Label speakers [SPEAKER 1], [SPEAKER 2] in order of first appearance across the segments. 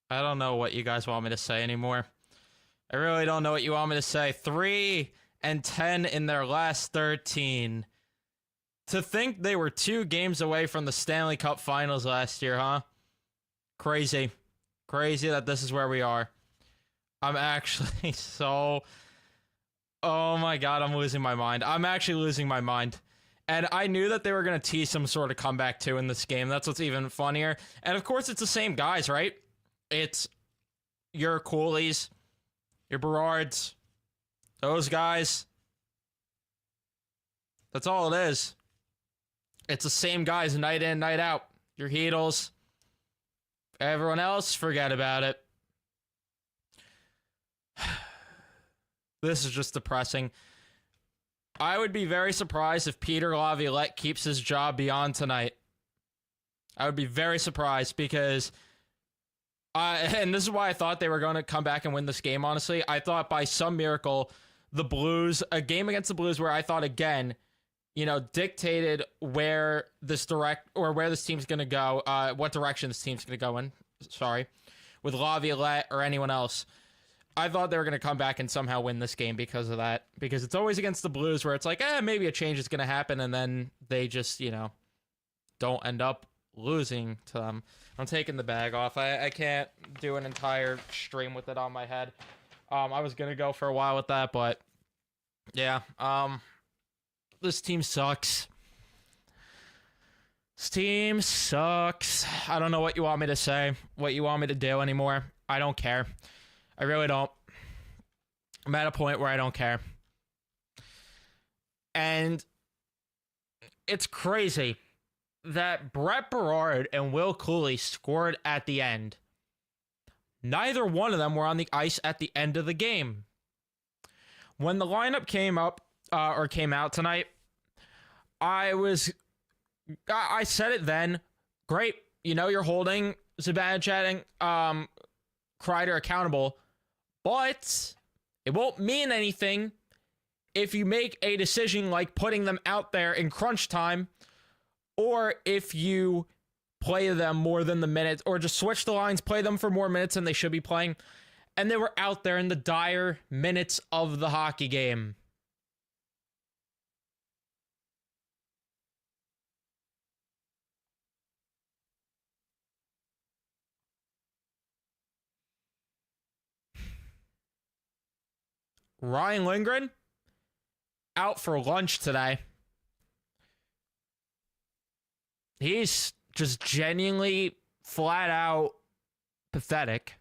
[SPEAKER 1] I don't know what you guys want me to say anymore. I really don't know what you want me to say. 3-10 in their last 13. To think they were 2 games away from the Stanley Cup Finals last year, huh? Crazy. Crazy that this is where we are. I'm actually so... Oh my god, I'm losing my mind. I'm actually losing my mind. And I knew that they were going to tease some sort of comeback too in this game. That's what's even funnier. And of course, it's the same guys, right? It's your Coolies, your Berards, those guys. That's all it is. It's the same guys night in, night out. Your Heatles. Everyone else, forget about it. This is just depressing. I would be very surprised if Peter Laviolette keeps his job beyond tonight. I would be very surprised because... and this is why I thought they were going to come back and win this game, honestly. I thought by some miracle, the Blues... A game against the Blues where I thought, again, you know, dictated where this team's going to go, what direction this team's going to go in, sorry, with Laviolette or anyone else. I thought they were going to come back and somehow win this game because of that. Because it's always against the Blues where it's like, maybe a change is going to happen, and then they just, you know, don't end up losing to them. I'm taking the bag off. I can't do an entire stream with it on my head. I was going to go for a while with that, but yeah. This team sucks. This team sucks. I don't know what you want me to say, what you want me to do anymore. I don't care. I really don't. I'm at a point where I don't care. And it's crazy that Brett Berard and Will Cooley scored at the end. Neither one of them were on the ice at the end of the game. When the lineup came out tonight, I said it then. Great. You know, you're holding Zibanejad and Kreider accountable, but it won't mean anything if you make a decision like putting them out there in crunch time, or if you play them more than the minutes, or just switch the lines, play them for more minutes than they should be playing. And they were out there in the dire minutes of the hockey game. Ryan Lindgren, out for lunch today. He's just genuinely flat out pathetic.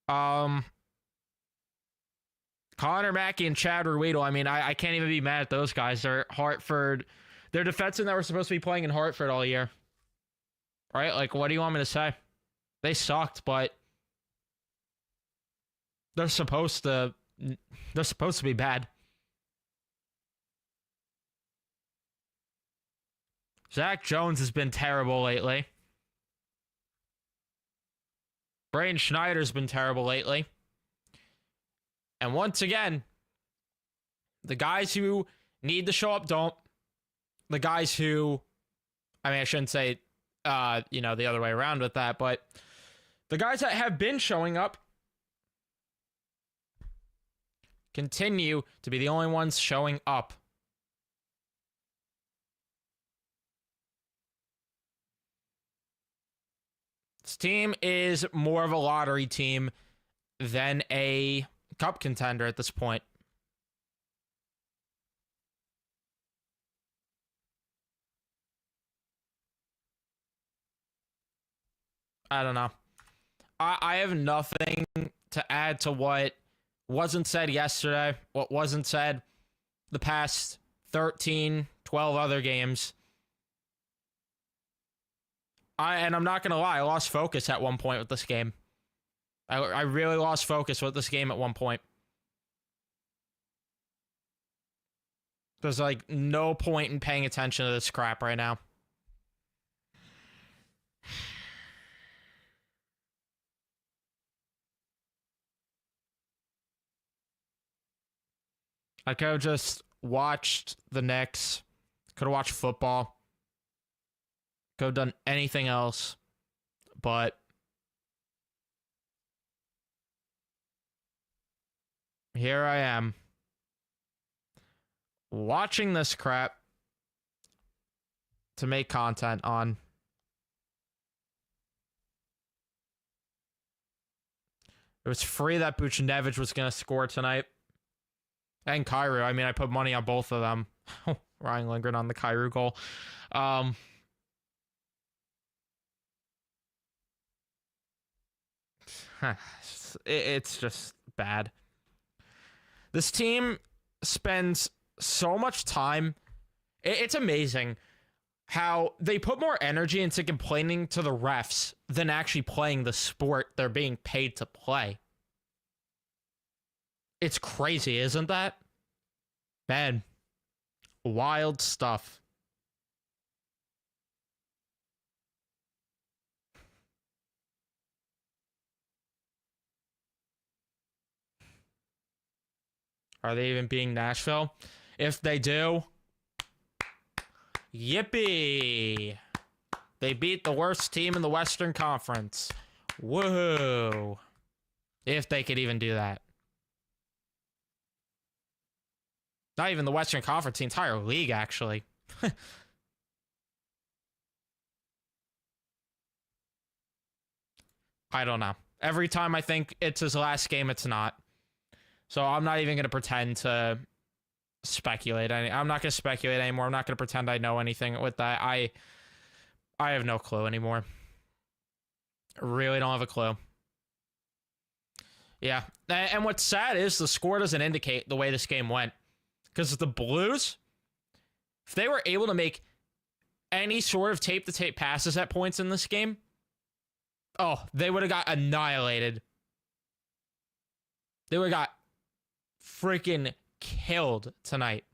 [SPEAKER 1] Connor Mackey and Chad Ruedel, I mean, I can't even be mad at those guys. They're Hartford. They're defensemen that were supposed to be playing in Hartford all year. Right? Like, what do you want me to say? They sucked, but they're supposed to be bad. Zach Jones has been terrible lately. Braden Schneider's been terrible lately. And once again, the guys who need to show up don't. The guys who, I mean, I shouldn't say, the other way around with that, but the guys that have been showing up continue to be the only ones showing up. This team is more of a lottery team than a cup contender at this point. I don't know. I have nothing to add to what wasn't said yesterday, what wasn't said the past 13, 12 other games. And I'm not going to lie, I lost focus at one point with this game. I really lost focus with this game at one point. There's like no point in paying attention to this crap right now. I could have just watched the Knicks. Could have watched football. Could have done anything else but here I am watching this crap to make content on. It was free that Buchnevich was going to score tonight. And Kyrou. I mean, I put money on both of them. Ryan Lindgren on the Kyrou goal. It's just bad. This team spends so much time. It's amazing how they put more energy into complaining to the refs than actually playing the sport they're being paid to play. It's crazy, isn't that? Man, wild stuff. Are they even being Nashville? If they do, yippee! They beat the worst team in the Western Conference. Woohoo! If they could even do that. Not even the Western Conference, the entire league, actually. I don't know. Every time I think it's his last game, it's not. So I'm not even going to pretend to speculate. I'm not going to speculate anymore. I'm not going to pretend I know anything with that. I have no clue anymore. I really don't have a clue. Yeah. And what's sad is the score doesn't indicate the way this game went. Because the Blues, if they were able to make any sort of tape-to-tape passes at points in this game, oh, they would have got annihilated. They would have got freaking killed tonight.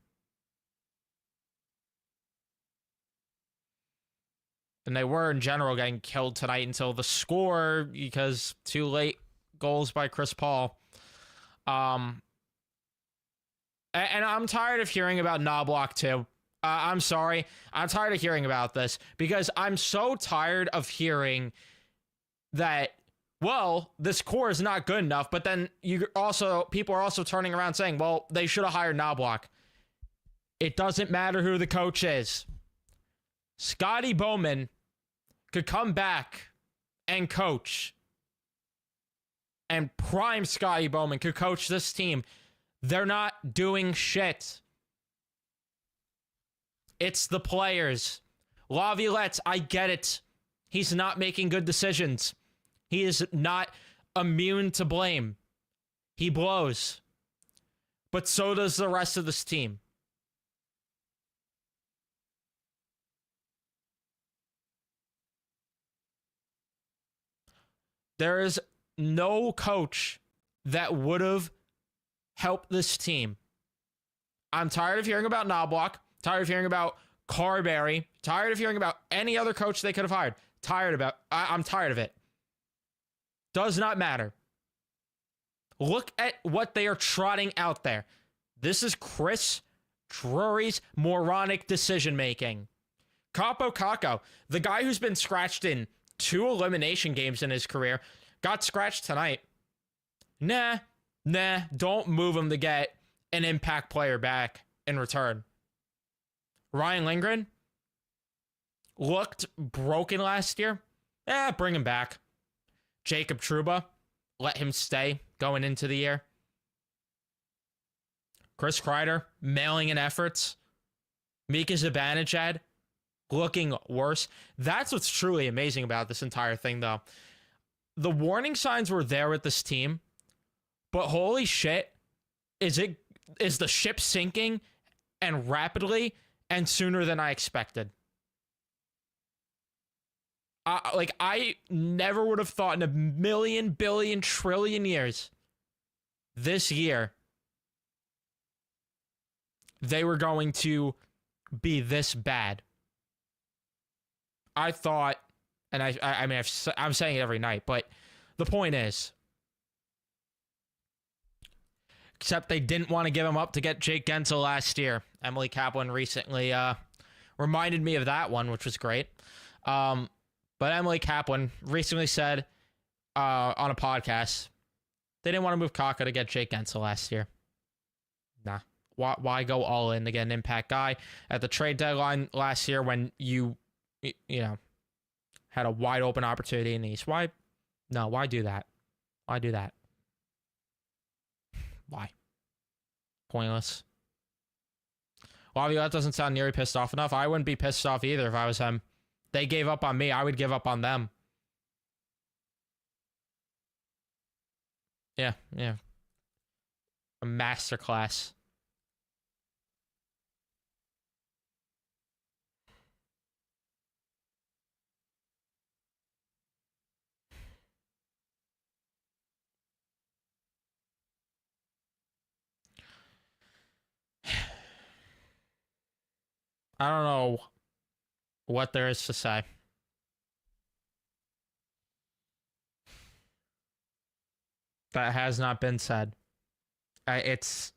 [SPEAKER 1] And they were, in general, getting killed tonight until the score, because too late goals by Chris Paul. And I'm tired of hearing about Knobloch, too. I'm sorry. I'm tired of hearing about this, because I'm so tired of hearing that, well, this core is not good enough, but then people are also turning around saying, well, they should have hired Knobloch. It doesn't matter who the coach is. Scotty Bowman could come back and coach. And prime Scotty Bowman could coach this team. They're not doing shit. It's the players. Laviolette, I get it. He's not making good decisions. He is not immune to blame. He blows. But so does the rest of this team. There is no coach that would have helped this team. I'm tired of hearing about Knobloch. Tired of hearing about Carberry. Tired of hearing about any other coach they could have hired. I'm tired of it. Does not matter. Look at what they are trotting out there. This is Chris Drury's moronic decision-making. Capo Caco, the guy who's been scratched in 2 elimination games in his career, got scratched tonight. Nah, don't move him to get an impact player back in return. Ryan Lindgren looked broken last year. Bring him back. Jacob Trouba, let him stay going into the year. Chris Kreider, mailing in efforts. Mika Zibanejad, looking worse. That's what's truly amazing about this entire thing, though. The warning signs were there with this team, but holy shit, is the ship sinking, and rapidly, and sooner than I expected. I never would have thought in a million, billion, trillion years this year they were going to be this bad. I thought, and I mean, I'm saying it every night, but the point is, except they didn't want to give him up to get Jake Gensel last year. Emily Kaplan recently reminded me of that one, which was great. But Emily Kaplan recently said on a podcast they didn't want to move Kaka to get Jake Gensel last year. Nah. Why go all in to get an impact guy at the trade deadline last year when you know, had a wide open opportunity in the East? Why? No, why do that? Why do that? Why? Pointless. Laviolette doesn't sound nearly pissed off enough. I wouldn't be pissed off either if I was him. They gave up on me. I would give up on them. Yeah. A masterclass. I don't know what there is to say. That has not been said. It's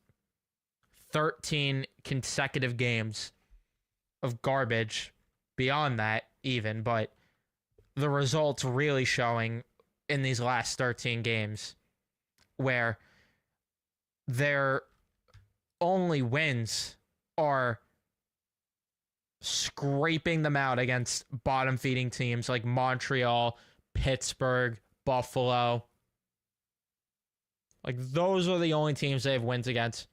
[SPEAKER 1] 13 consecutive games of garbage. Beyond that, even, but the results really showing in these last 13 games where their only wins are scraping them out against bottom feeding teams like Montreal, Pittsburgh, Buffalo. Like, those are the only teams they have wins against.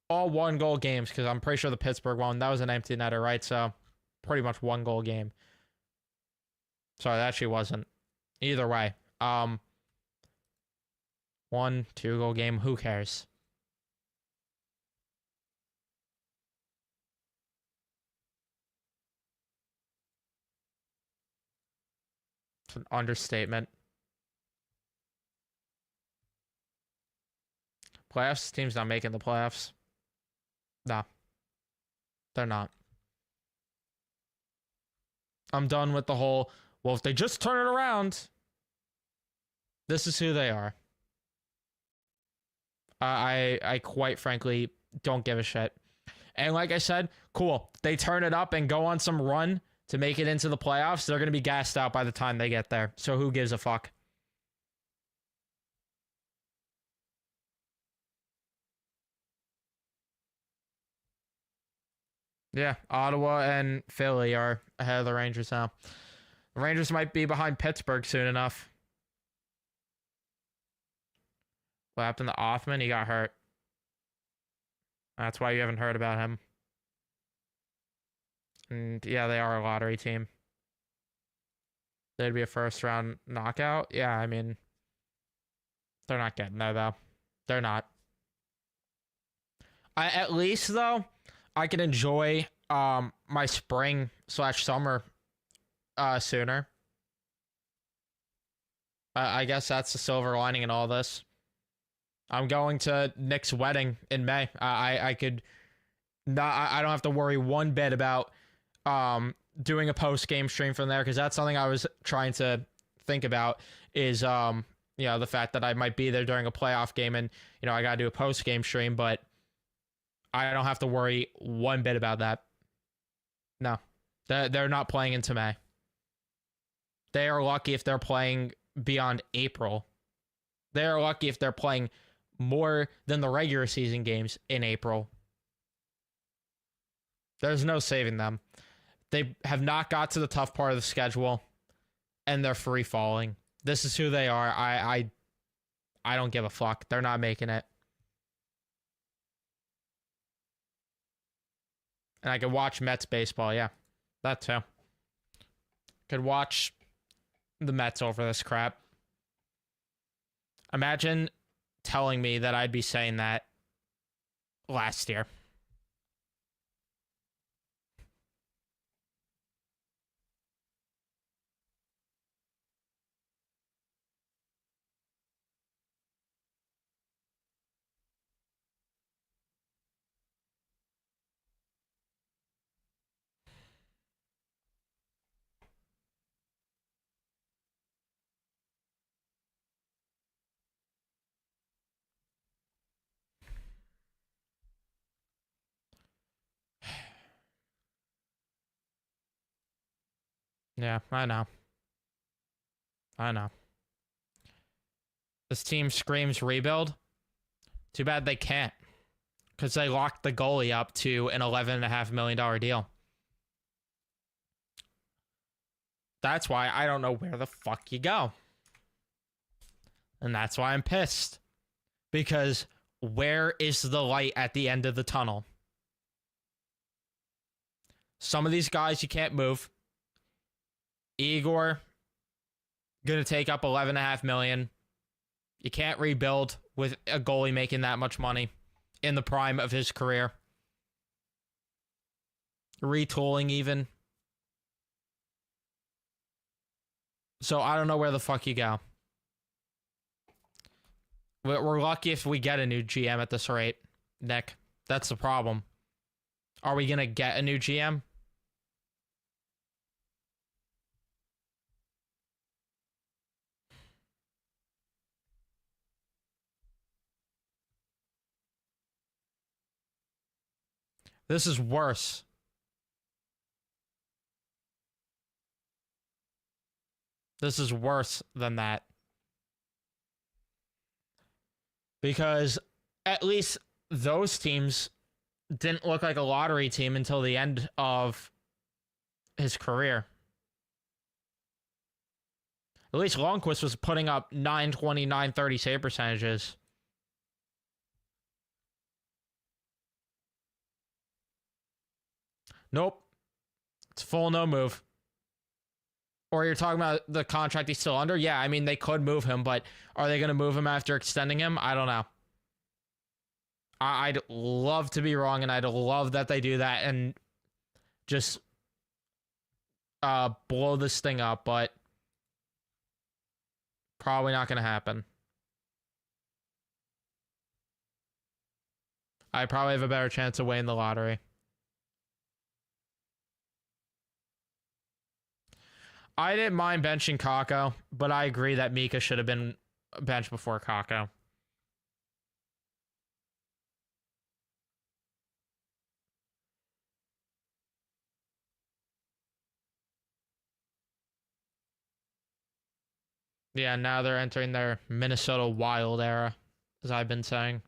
[SPEAKER 1] All 1-goal games, because I'm pretty sure the Pittsburgh one, that was an empty netter, right? So, pretty much 1-goal game. Sorry, that actually wasn't. Either way. 1-2-goal game, who cares? It's an understatement. Playoffs? Team's not making the playoffs. Nah. They're not. I'm done with the whole, well, if they just turn it around, this is who they are. I quite frankly don't give a shit. And like I said, cool. They turn it up and go on some run to make it into the playoffs. They're going to be gassed out by the time they get there. So who gives a fuck? Yeah, Ottawa and Philly are ahead of the Rangers now. The Rangers might be behind Pittsburgh soon enough. What happened to Othman? He got hurt. That's why you haven't heard about him. And yeah, they are a lottery team. They'd be a first round knockout. Yeah, I mean, they're not getting there though. They're not. At least though, I can enjoy my spring/summer sooner. I guess that's the silver lining in all this. I'm going to Nick's wedding in May. I could not. I don't have to worry one bit about doing a post game stream from there, because that's something I was trying to think about. Is the fact that I might be there during a playoff game, and I got to do a post game stream, but I don't have to worry one bit about that. No, they're not playing into May. They are lucky if they're playing beyond April. They are lucky if they're playing more than the regular season games in April. There's no saving them. They have not got to the tough part of the schedule, and they're free falling. This is who they are. I don't give a fuck. They're not making it. And I could watch Mets baseball, yeah. That too. Could watch the Mets over this crap. Imagine telling me that I'd be saying that last year. Yeah, I know. I know. This team screams rebuild. Too bad they can't. Because they locked the goalie up to an $11.5 million deal. That's why I don't know where the fuck you go. And that's why I'm pissed. Because where is the light at the end of the tunnel? Some of these guys you can't move. Igor, gonna take up $11.5 million. You can't rebuild with a goalie making that much money in the prime of his career. Retooling even. So I don't know where the fuck you go. We're lucky if we get a new GM at this rate, Nick. That's the problem. Are we gonna get a new GM? This is worse. This is worse than that. Because at least those teams didn't look like a lottery team until the end of his career. At least Lundqvist was putting up 920, 930 save percentages. Nope. It's full no move. Or you're talking about the contract he's still under? Yeah, I mean, they could move him, but are they going to move him after extending him? I don't know. I'd love to be wrong, and I'd love that they do that and just blow this thing up, but probably not going to happen. I probably have a better chance of winning the lottery. I didn't mind benching Kakko, but I agree that Mika should have been benched before Kakko. Yeah, now they're entering their Minnesota Wild era, as I've been saying.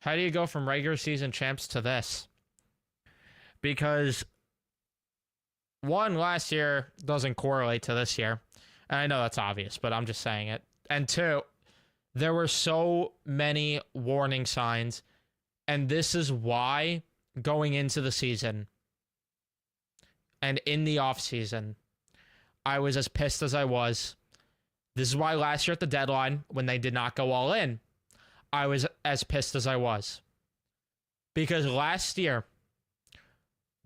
[SPEAKER 1] How do you go from regular season champs to this? Because one, last year doesn't correlate to this year. And I know that's obvious, but I'm just saying it. And two, there were so many warning signs. And this is why going into the season and in the offseason, I was as pissed as I was. This is why last year at the deadline, when they did not go all in, I was as pissed as I was. Because last year,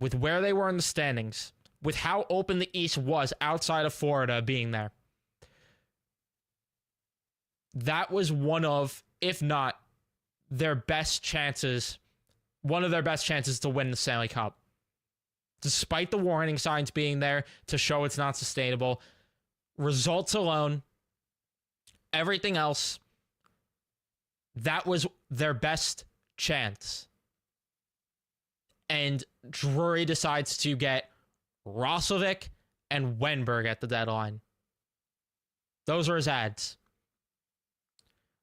[SPEAKER 1] with where they were in the standings, with how open the East was outside of Florida being there, that was one of, if not their best chances, one of their best chances to win the Stanley Cup. Despite the warning signs being there to show it's not sustainable, results alone, everything else, that was their best chance. And Drury decides to get Roslovic and Wenberg at the deadline. Those were his ads.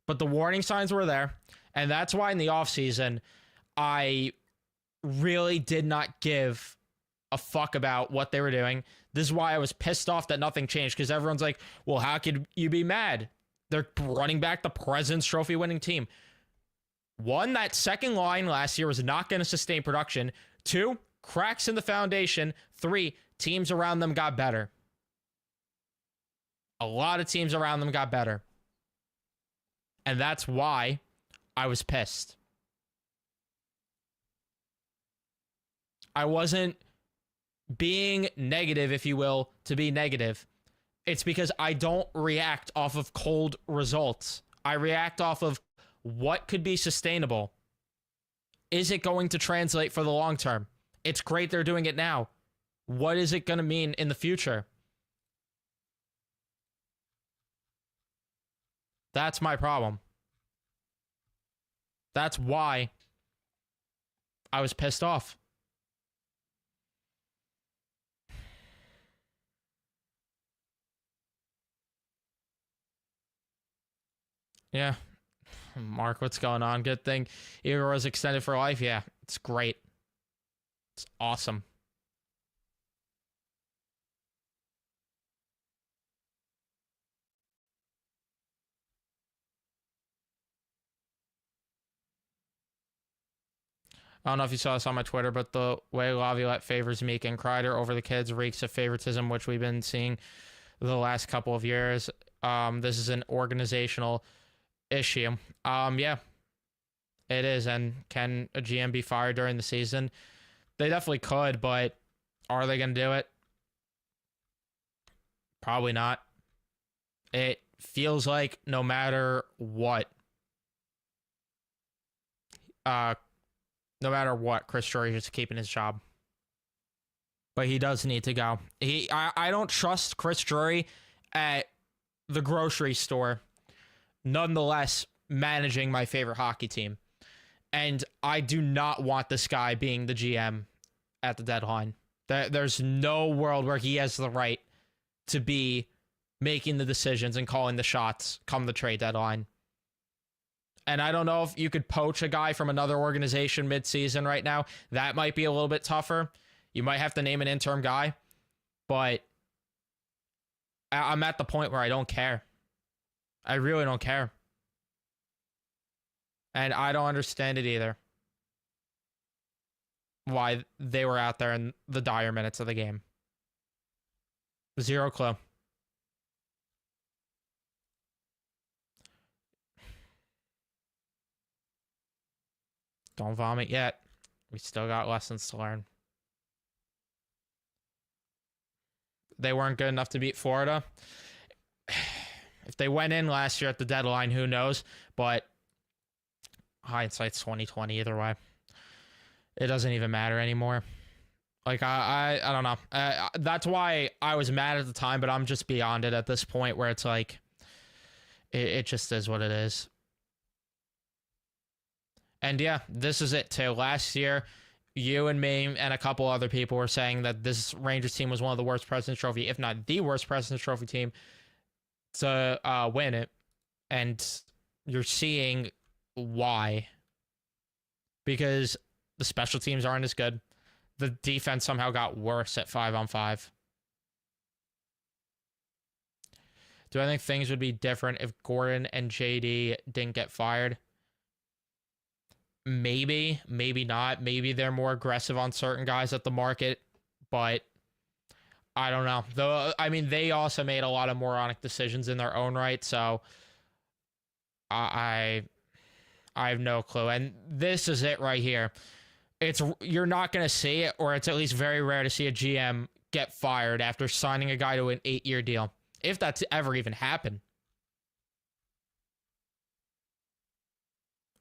[SPEAKER 1] But the warning signs were there. And that's why in the offseason, I really did not give a fuck about what they were doing. This is why I was pissed off that nothing changed. Because everyone's like, well, how could you be mad? They're running back the President's Trophy winning team. One, that second line last year was not going to sustain production. Two, cracks in the foundation. Three, teams around them got better. A lot of teams around them got better. And that's why I was pissed. I wasn't being negative, if you will, to be negative. It's because I don't react off of cold results. I react off of what could be sustainable. Is it going to translate for the long term? It's great they're doing it now. What is it going to mean in the future? That's my problem. That's why I was pissed off. Yeah. Mark, what's going on? Good thing Igor was extended for life. Yeah, it's great. It's awesome. I don't know if you saw this on my Twitter, but the way Laviolette favors Meek and Kreider over the kids reeks of favoritism, which we've been seeing the last couple of years. This is an organizational issue. Yeah, it is. And can a GM be fired during the season? They definitely could, but are they going to do it? Probably not. It feels like no matter what, Chris Drury is keeping his job. But he does need to go. I don't trust Chris Drury at the grocery store, nonetheless managing my favorite hockey team. And I do not want this guy being the GM at the deadline. There's no world where he has the right to be making the decisions and calling the shots come the trade deadline. And I don't know if you could poach a guy from another organization mid-season right now. That might be a little bit tougher. You might have to name an interim guy. But I'm at the point where I don't care. I really don't care. And I don't understand it either. Why they were out there in the dire minutes of the game. Zero clue. Don't vomit yet. We still got lessons to learn. They weren't good enough to beat Florida. If they went in last year at the deadline, who knows? But hindsight's 2020 either way. It doesn't even matter anymore. Like, I don't know. That's why I was mad at the time, but I'm just beyond it at this point where it's like, it just is what it is. And yeah, this is it too. Last year, you and me and a couple other people were saying that this Rangers team was one of the worst President's Trophy, if not the worst President's Trophy team to win it. And you're seeing why. Because the special teams aren't as good. The defense somehow got worse at 5-on-5. Do I think things would be different if Gordon and JD didn't get fired? Maybe, maybe not. Maybe they're more aggressive on certain guys at the market, but I don't know. Though, I mean, they also made a lot of moronic decisions in their own right, so I have no clue. And this is it right here. You're not going to see it, or it's at least very rare to see a GM get fired after signing a guy to an 8-year deal, if that's ever even happened.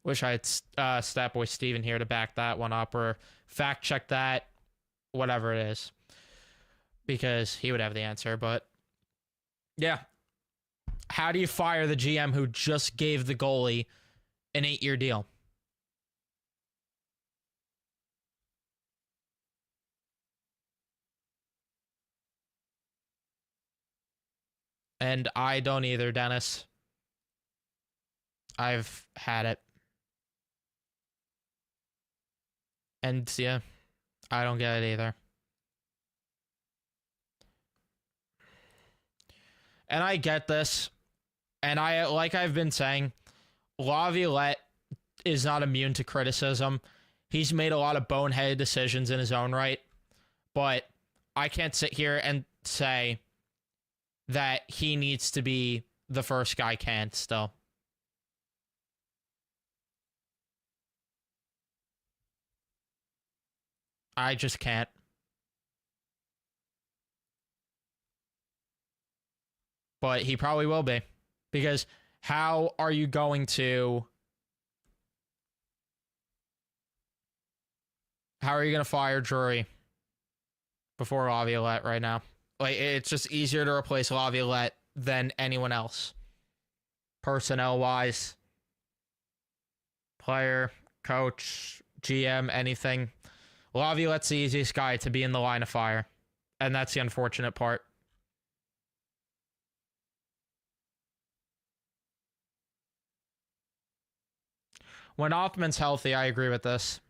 [SPEAKER 1] Wish I had Statboy Steven here to back that one up or fact check that, whatever it is, because he would have the answer. But yeah, how do you fire the GM who just gave the goalie an 8-year deal? And I don't either, Dennis. I've had it. And yeah, I don't get it either. And I get this. And like I've been saying, Laviolette is not immune to criticism. He's made a lot of boneheaded decisions in his own right. But I can't sit here and say that he needs to be the first guy canned still. I just can't. But he probably will be. Because how are you going to fire Drury before Laviolette right now? Like, it's just easier to replace Laviolette than anyone else. Personnel-wise. Player, coach, GM, anything. Laviolette's the easiest guy to be in the line of fire. And that's the unfortunate part. When Othman's healthy, I agree with this.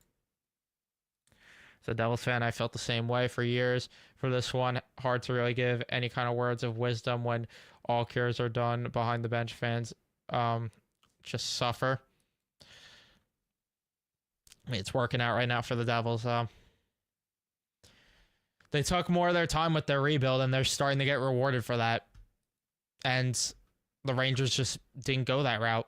[SPEAKER 1] As a Devils fan, I felt the same way for years. For this one, hard to really give any kind of words of wisdom when all cures are done. Behind the bench fans just suffer. I mean, it's working out right now for the Devils. They took more of their time with their rebuild, and they're starting to get rewarded for that. And the Rangers just didn't go that route.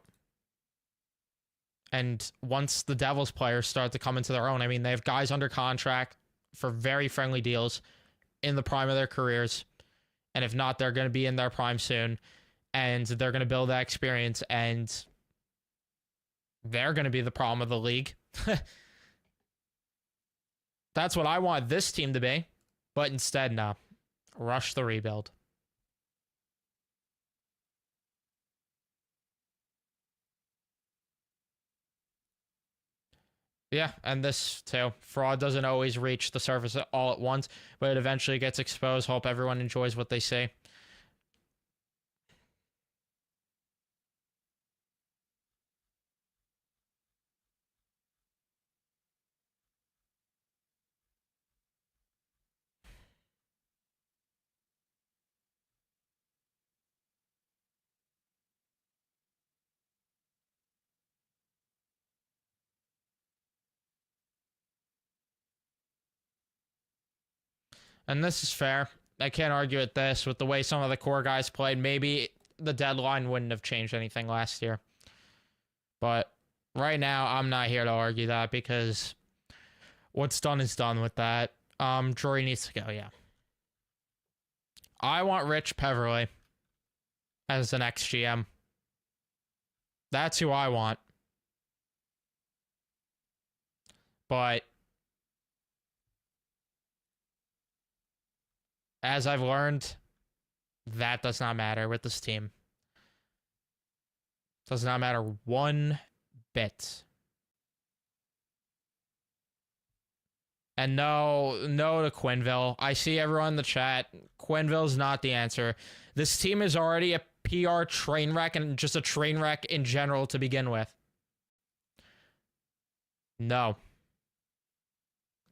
[SPEAKER 1] And once the Devils players start to come into their own, I mean, they have guys under contract for very friendly deals in the prime of their careers. And if not, they're going to be in their prime soon. And they're going to build that experience. And they're going to be the problem of the league. That's what I want this team to be. But instead, no. Rush the rebuild. Yeah, and this too. Fraud doesn't always reach the surface all at once, but it eventually gets exposed. Hope everyone enjoys what they see. And this is fair. I can't argue with this. With the way some of the core guys played, maybe the deadline wouldn't have changed anything last year. But right now, I'm not here to argue that because what's done is done with that. Drury needs to go, yeah. I want Rich Peverley as the next GM. That's who I want. But as I've learned, that does not matter with this team. Does not matter one bit. And no to Quenneville. I see everyone in the chat. Quenneville's not the answer. This team is already a PR train wreck and just a train wreck in general to begin with. No.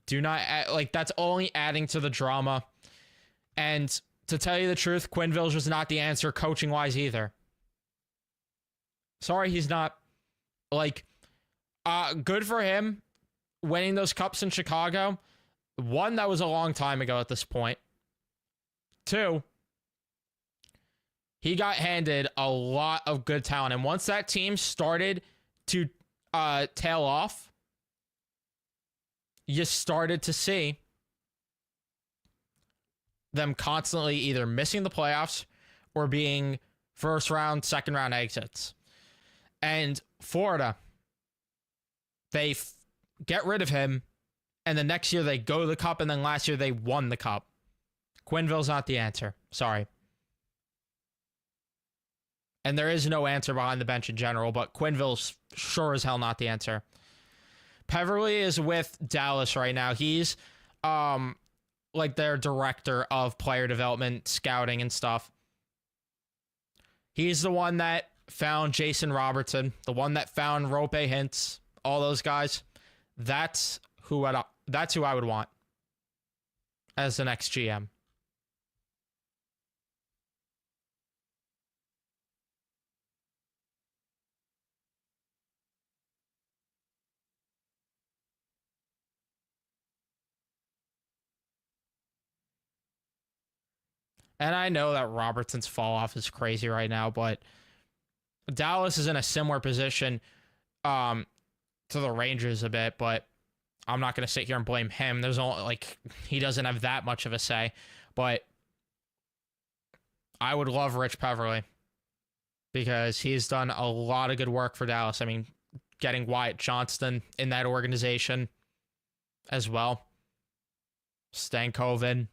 [SPEAKER 1] Do not, like, that's only adding to the drama. And to tell you the truth, Quenneville's just not the answer coaching-wise either. Sorry, he's not. Like, good for him winning those cups in Chicago. One, that was a long time ago at this point. Two, he got handed a lot of good talent. And once that team started to tail off, you started to see them constantly either missing the playoffs or being first round, second round exits. And Florida, they get rid of him, and the next year they go to the cup, and then last year they won the cup. Quenneville's not the answer. Sorry. And there is no answer behind the bench in general, but Quenneville's sure as hell not the answer. Peverley is with Dallas right now. He's like their director of player development, scouting, and stuff. He's the one that found Jason Robertson, the one that found Rope Hintz, all those guys. That's who I would want as the next GM. And I know that Robertson's fall off is crazy right now, but Dallas is in a similar position to the Rangers a bit, but I'm not going to sit here and blame him. There's only, like, he doesn't have that much of a say, but I would love Rich Peverley because he's done a lot of good work for Dallas. I mean, getting Wyatt Johnston in that organization as well. Stankoven.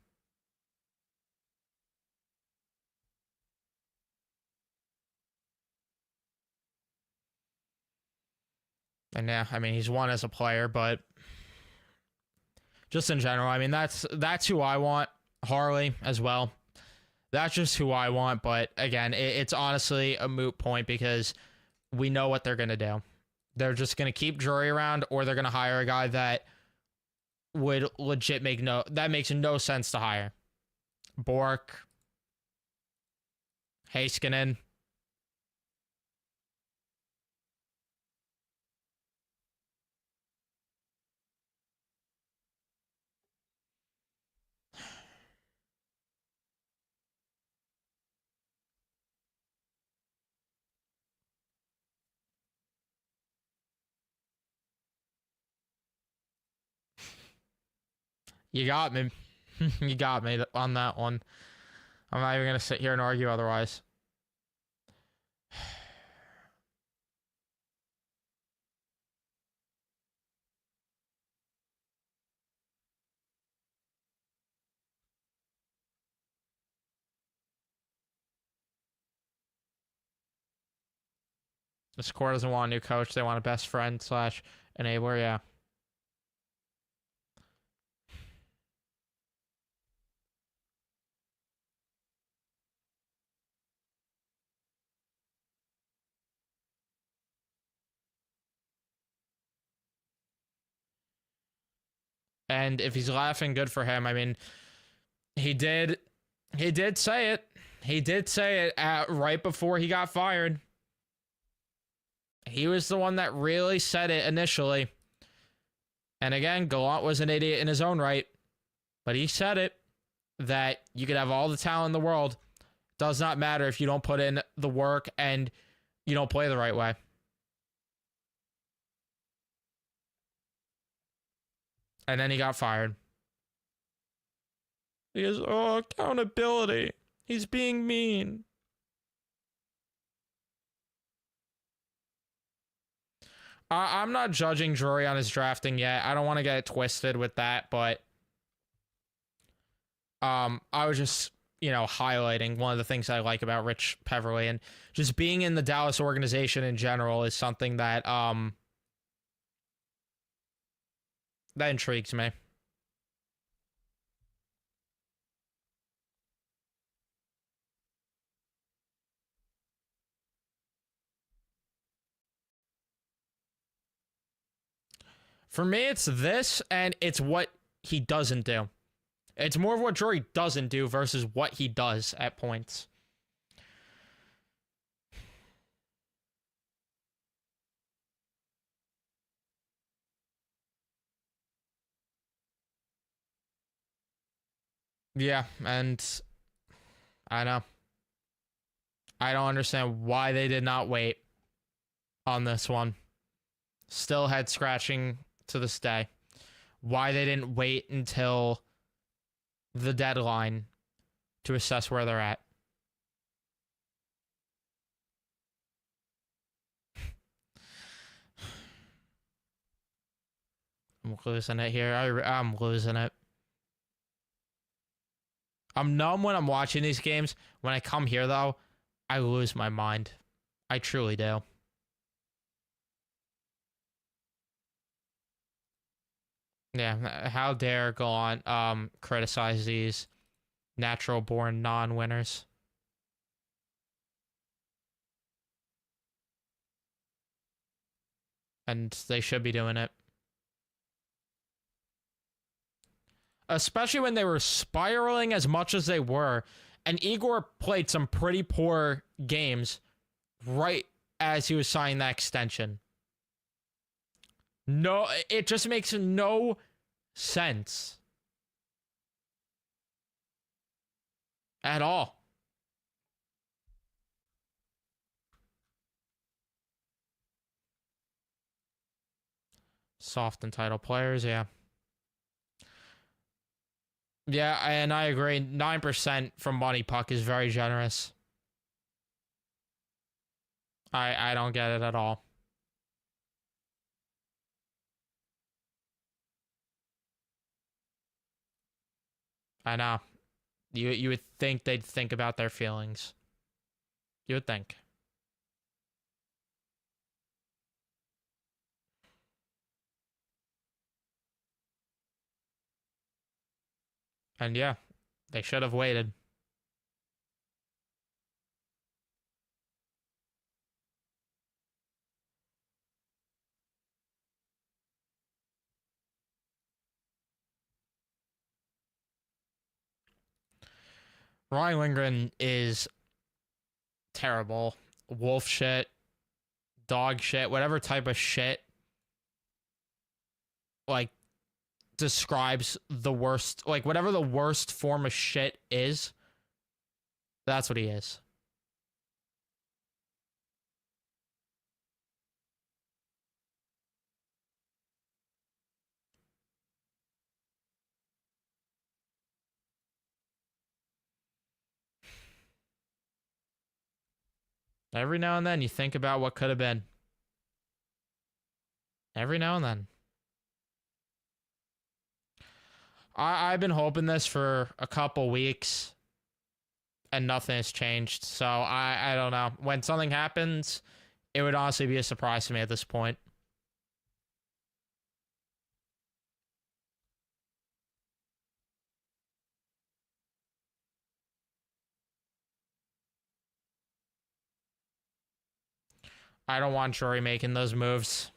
[SPEAKER 1] And yeah, I mean, he's won as a player, but just in general, I mean, that's who I want. Harley as well. That's just who I want. But again, it's honestly a moot point because we know what they're going to do. They're just going to keep Drury around, or they're going to hire a guy that would legit that makes no sense to hire. Bork, Heiskanen. You got me. You got me on that one. I'm not even going to sit here and argue otherwise. This core doesn't want a new coach. They want a best friend slash enabler. Yeah. And if he's laughing, good for him. I mean, he did say it. He did say it right before he got fired. He was the one that really said it initially. And again, Gallant was an idiot in his own right. But he said it, that you could have all the talent in the world. Does not matter if you don't put in the work and you don't play the right way. And then he got fired. Because, oh, accountability. He's being mean. I'm not judging Drury on his drafting yet. I don't want to get it twisted with that, but I was just, highlighting one of the things I like about Rich Peverly, and just being in the Dallas organization in general is something that that intrigues me. For me, it's this, and it's what he doesn't do. It's more of what Drury doesn't do versus what he does at points. Yeah, and I know. I don't understand why they did not wait on this one. Still head scratching to this day. Why they didn't wait until the deadline to assess where they're at. I'm losing it here. I'm losing it. I'm numb when I'm watching these games. When I come here, though, I lose my mind. I truly do. Yeah, how dare go on criticize these natural born non-winners. And they should be doing it. Especially when they were spiraling as much as they were, and Igor played some pretty poor games right as he was signing that extension. No, it just makes no sense at all. Soft entitled players, yeah. Yeah, and I agree. 9% from Money Puck is very generous. I don't get it at all. I know. You would think they'd think about their feelings. You would think. And yeah, they should have waited. Ronnie Lindgren is terrible. Wolf shit, dog shit, whatever type of shit like describes the worst, like whatever the worst form of shit is, that's what he is. Every now and then you think about what could have been. Every now and then. I've been hoping this for a couple weeks and nothing has changed. So I don't know. When something happens, it would honestly be a surprise to me at this point. I don't want Drury making those moves.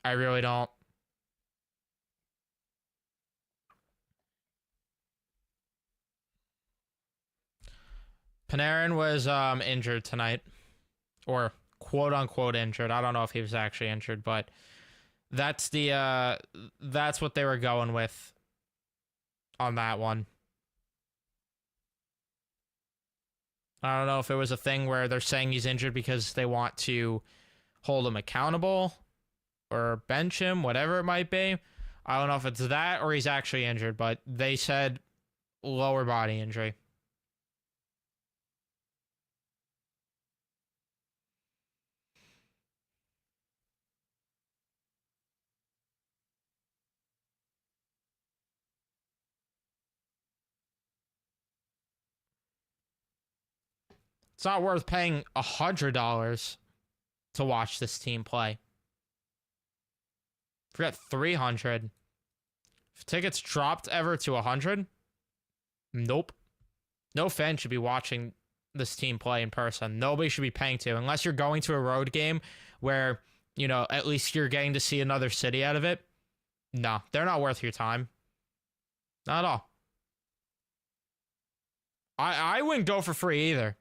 [SPEAKER 1] I really don't. Panarin was injured tonight, or quote unquote injured. I don't know if he was actually injured, but that's that's what they were going with on that one. I don't know if it was a thing where they're saying he's injured because they want to hold him accountable or bench him, whatever it might be. I don't know if it's that or he's actually injured, but they said lower body injury. It's not worth paying $100 to watch this team play. Forget 300. If tickets dropped ever to 100, nope. No fan should be watching this team play in person. Nobody should be paying to, unless you're going to a road game where, you know, at least you're getting to see another city out of it. No, they're not worth your time. Not at all. I wouldn't go for free either.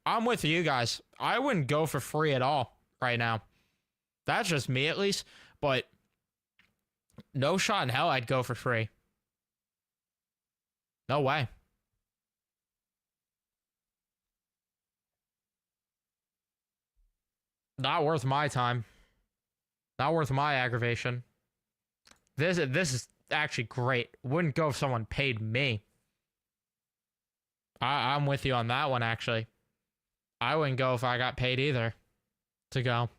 [SPEAKER 1] I'm with you guys. I wouldn't go for free at all right now. That's just me at least. But no shot in hell I'd go for free. No way. Not worth my time. Not worth my aggravation. This is actually great. Wouldn't go if someone paid me. I'm with you on that one, actually. I wouldn't go if I got paid either to go.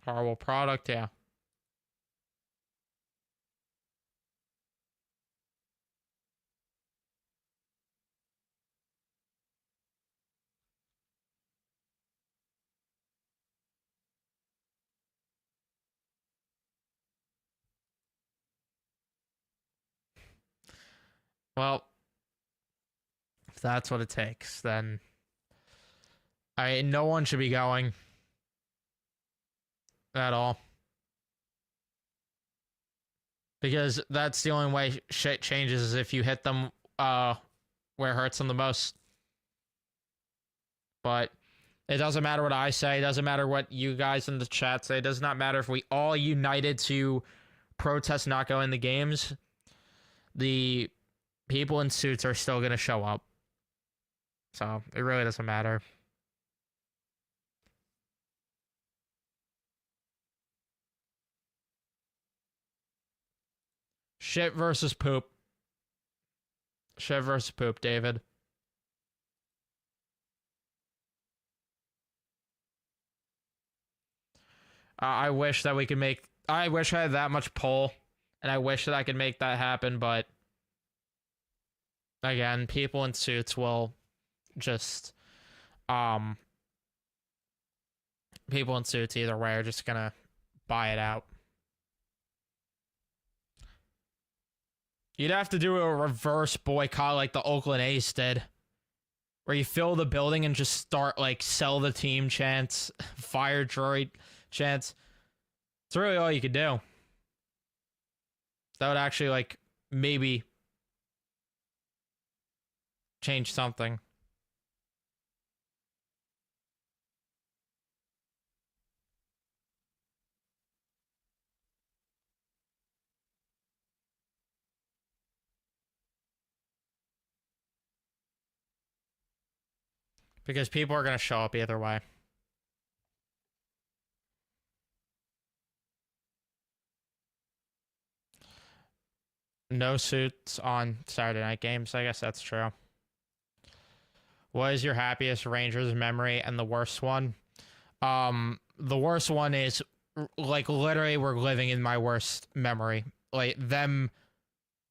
[SPEAKER 1] Horrible product, yeah. Well, if that's what it takes, then no one should be going at all. Because that's the only way shit changes is if you hit them where it hurts them the most. But it doesn't matter what I say. It doesn't matter what you guys in the chat say. It does not matter if we all united to protest not going to games. The people in suits are still going to show up. So it really doesn't matter. Shit versus poop. Shit versus poop, David. I wish that we could make... I wish I had that much pull, and I wish that I could make that happen, but... Again, people in suits will just... People in suits either way are just gonna buy it out. You'd have to do a reverse boycott like the Oakland A's did. Where you fill the building and just start, like, sell the team chants, fire Drury chants. It's really all you could do. That would actually like maybe change something. Because people are going to show up either way. No suits on Saturday night games. I guess that's true. What is your happiest Rangers memory and the worst one? The worst one is like literally we're living in my worst memory. Like them,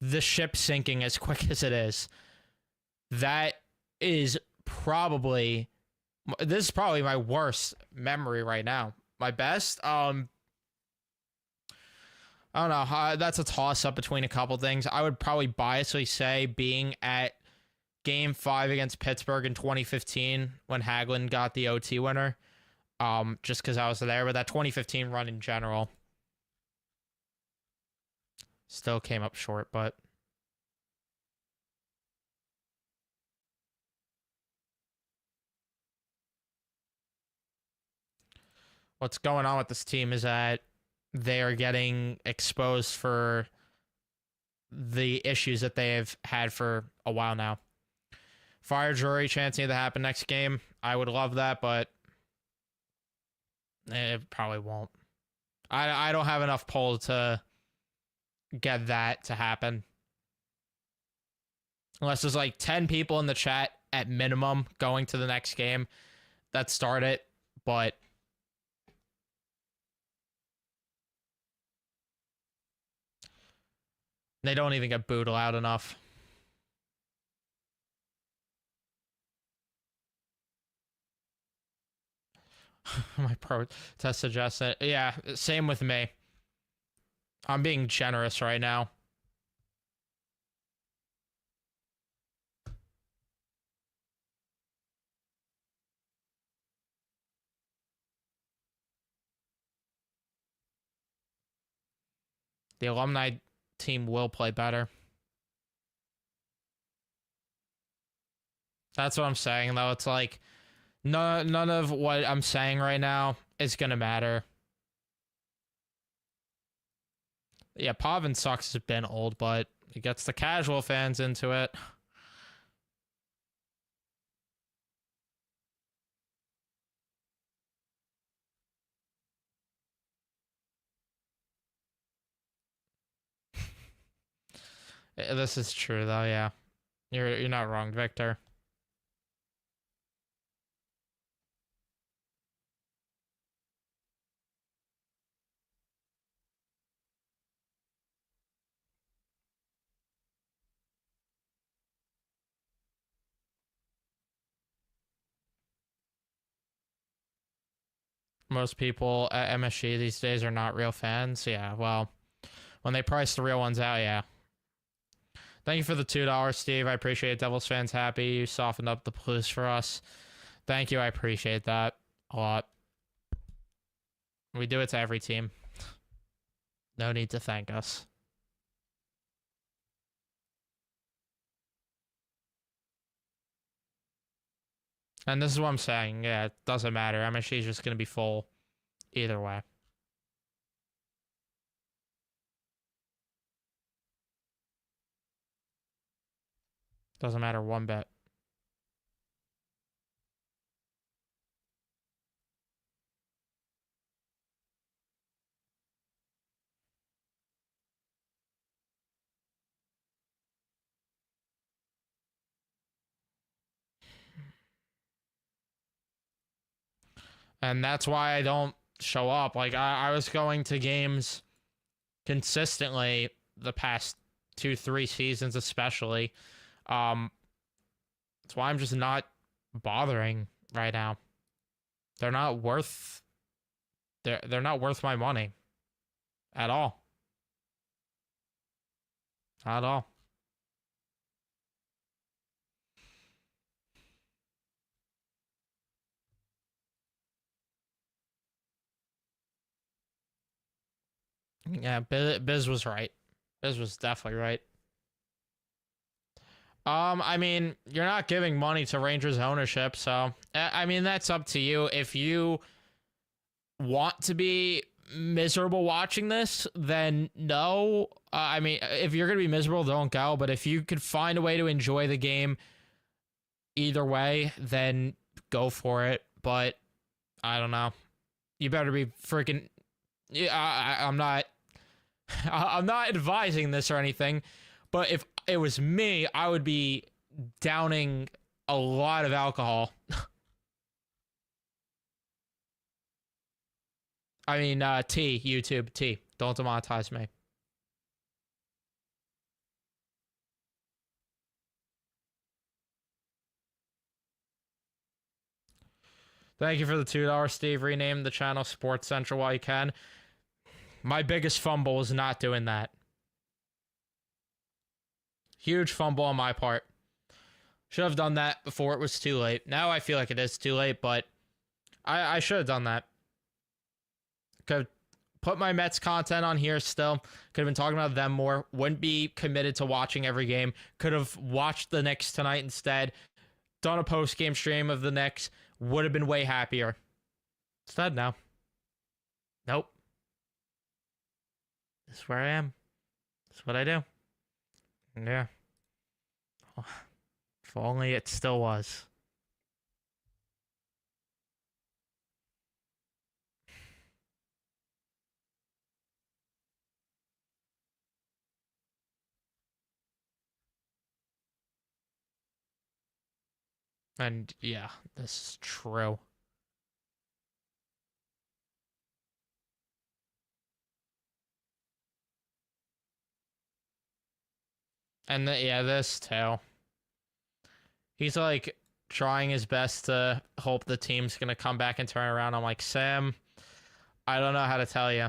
[SPEAKER 1] the ship sinking as quick as it is. That is probably, this is probably my worst memory right now. My best, I don't know. That's a toss up between a couple things. I would probably biasly say being at Game 5 against Pittsburgh in 2015 when Hagelin got the OT winner. Just because I was there, but that 2015 run in general still came up short, but what's going on with this team is that they are getting exposed for the issues that they have had for a while now. Fire jury chancing to happen next game. I would love that, but it probably won't. I don't have enough pull to get that to happen. Unless there's like 10 people in the chat at minimum going to the next game that start it, but they don't even get booed loud enough. My protest suggests it. Yeah, same with me. I'm being generous right now. The alumni team will play better. That's what I'm saying, though. It's like none of what I'm saying right now is gonna matter. Yeah, Pavin sucks has been old, but it gets the casual fans into it. This is true, though. Yeah, you're not wrong, Victor. Most people at MSG these days are not real fans. Yeah, well, when they price the real ones out, yeah. Thank you for the $2, Steve. I appreciate it. Devils fans happy. You softened up the blues for us. Thank you. I appreciate that a lot. We do it to every team. No need to thank us. And this is what I'm saying. Yeah, it doesn't matter. MSG is just going to be full either way. Doesn't matter one bit. And that's why I don't show up. Like, I was going to games consistently the past 2-3 seasons, especially. That's why I'm just not bothering right now. They're not worth. They're not worth my money at all. Not at all. Yeah, Biz was right. This was definitely right. I mean, you're not giving money to Rangers ownership, so I mean that's up to you. If you want to be miserable watching this, then no. I mean, if you're gonna be miserable, don't go. But if you could find a way to enjoy the game either way, then go for it. But I don't know. You better be freaking. Yeah, I'm not. I'm not advising this or anything, but if it was me, I would be downing a lot of alcohol. I mean, T, YouTube, T. Don't demonetize me. Thank you for the $2, Steve. Rename the channel Sports Central while you can. My biggest fumble was not doing that. Huge fumble on my part. Should have done that before it was too late. Now I feel like it is too late, but I should have done that. Could put my Mets content on here still. Could have been talking about them more. Wouldn't be committed to watching every game. Could have watched the Knicks tonight instead. Done a post-game stream of the Knicks. Would have been way happier. Instead, no. Nope. This is where I am. This is what I do. Yeah. If only it still was. And yeah, this is true. And yeah, this too. He's like trying his best to hope the team's gonna come back and turn around. I'm like, Sam, I don't know how to tell you.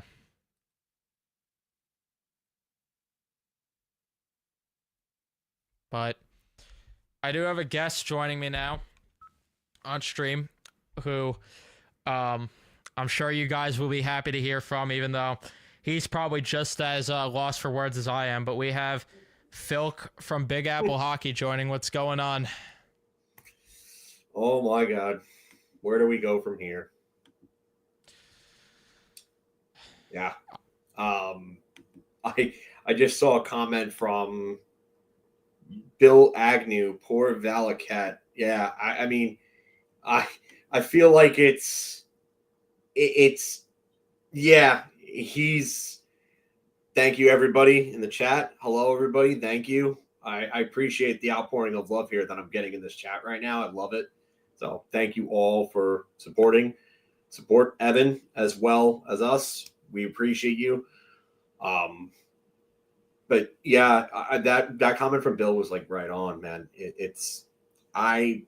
[SPEAKER 1] But I do have a guest joining me now on stream who I'm sure you guys will be happy to hear from, even though he's probably just as lost for words as I am. But we have Philk from Big Apple Hockey joining. What's going on?
[SPEAKER 2] Oh my God. Where do we go from here? Yeah. I just saw a comment from Bill Agnew, poor Valaket. Yeah, I mean, I feel like it's yeah, he's thank you everybody in the chat. Hello everybody, thank you. I appreciate the outpouring of love here that I'm getting in this chat right now. I love it. So thank you all for supporting. Support Evan as well as us. We appreciate you. But yeah, that comment from Bill was like right on, man. I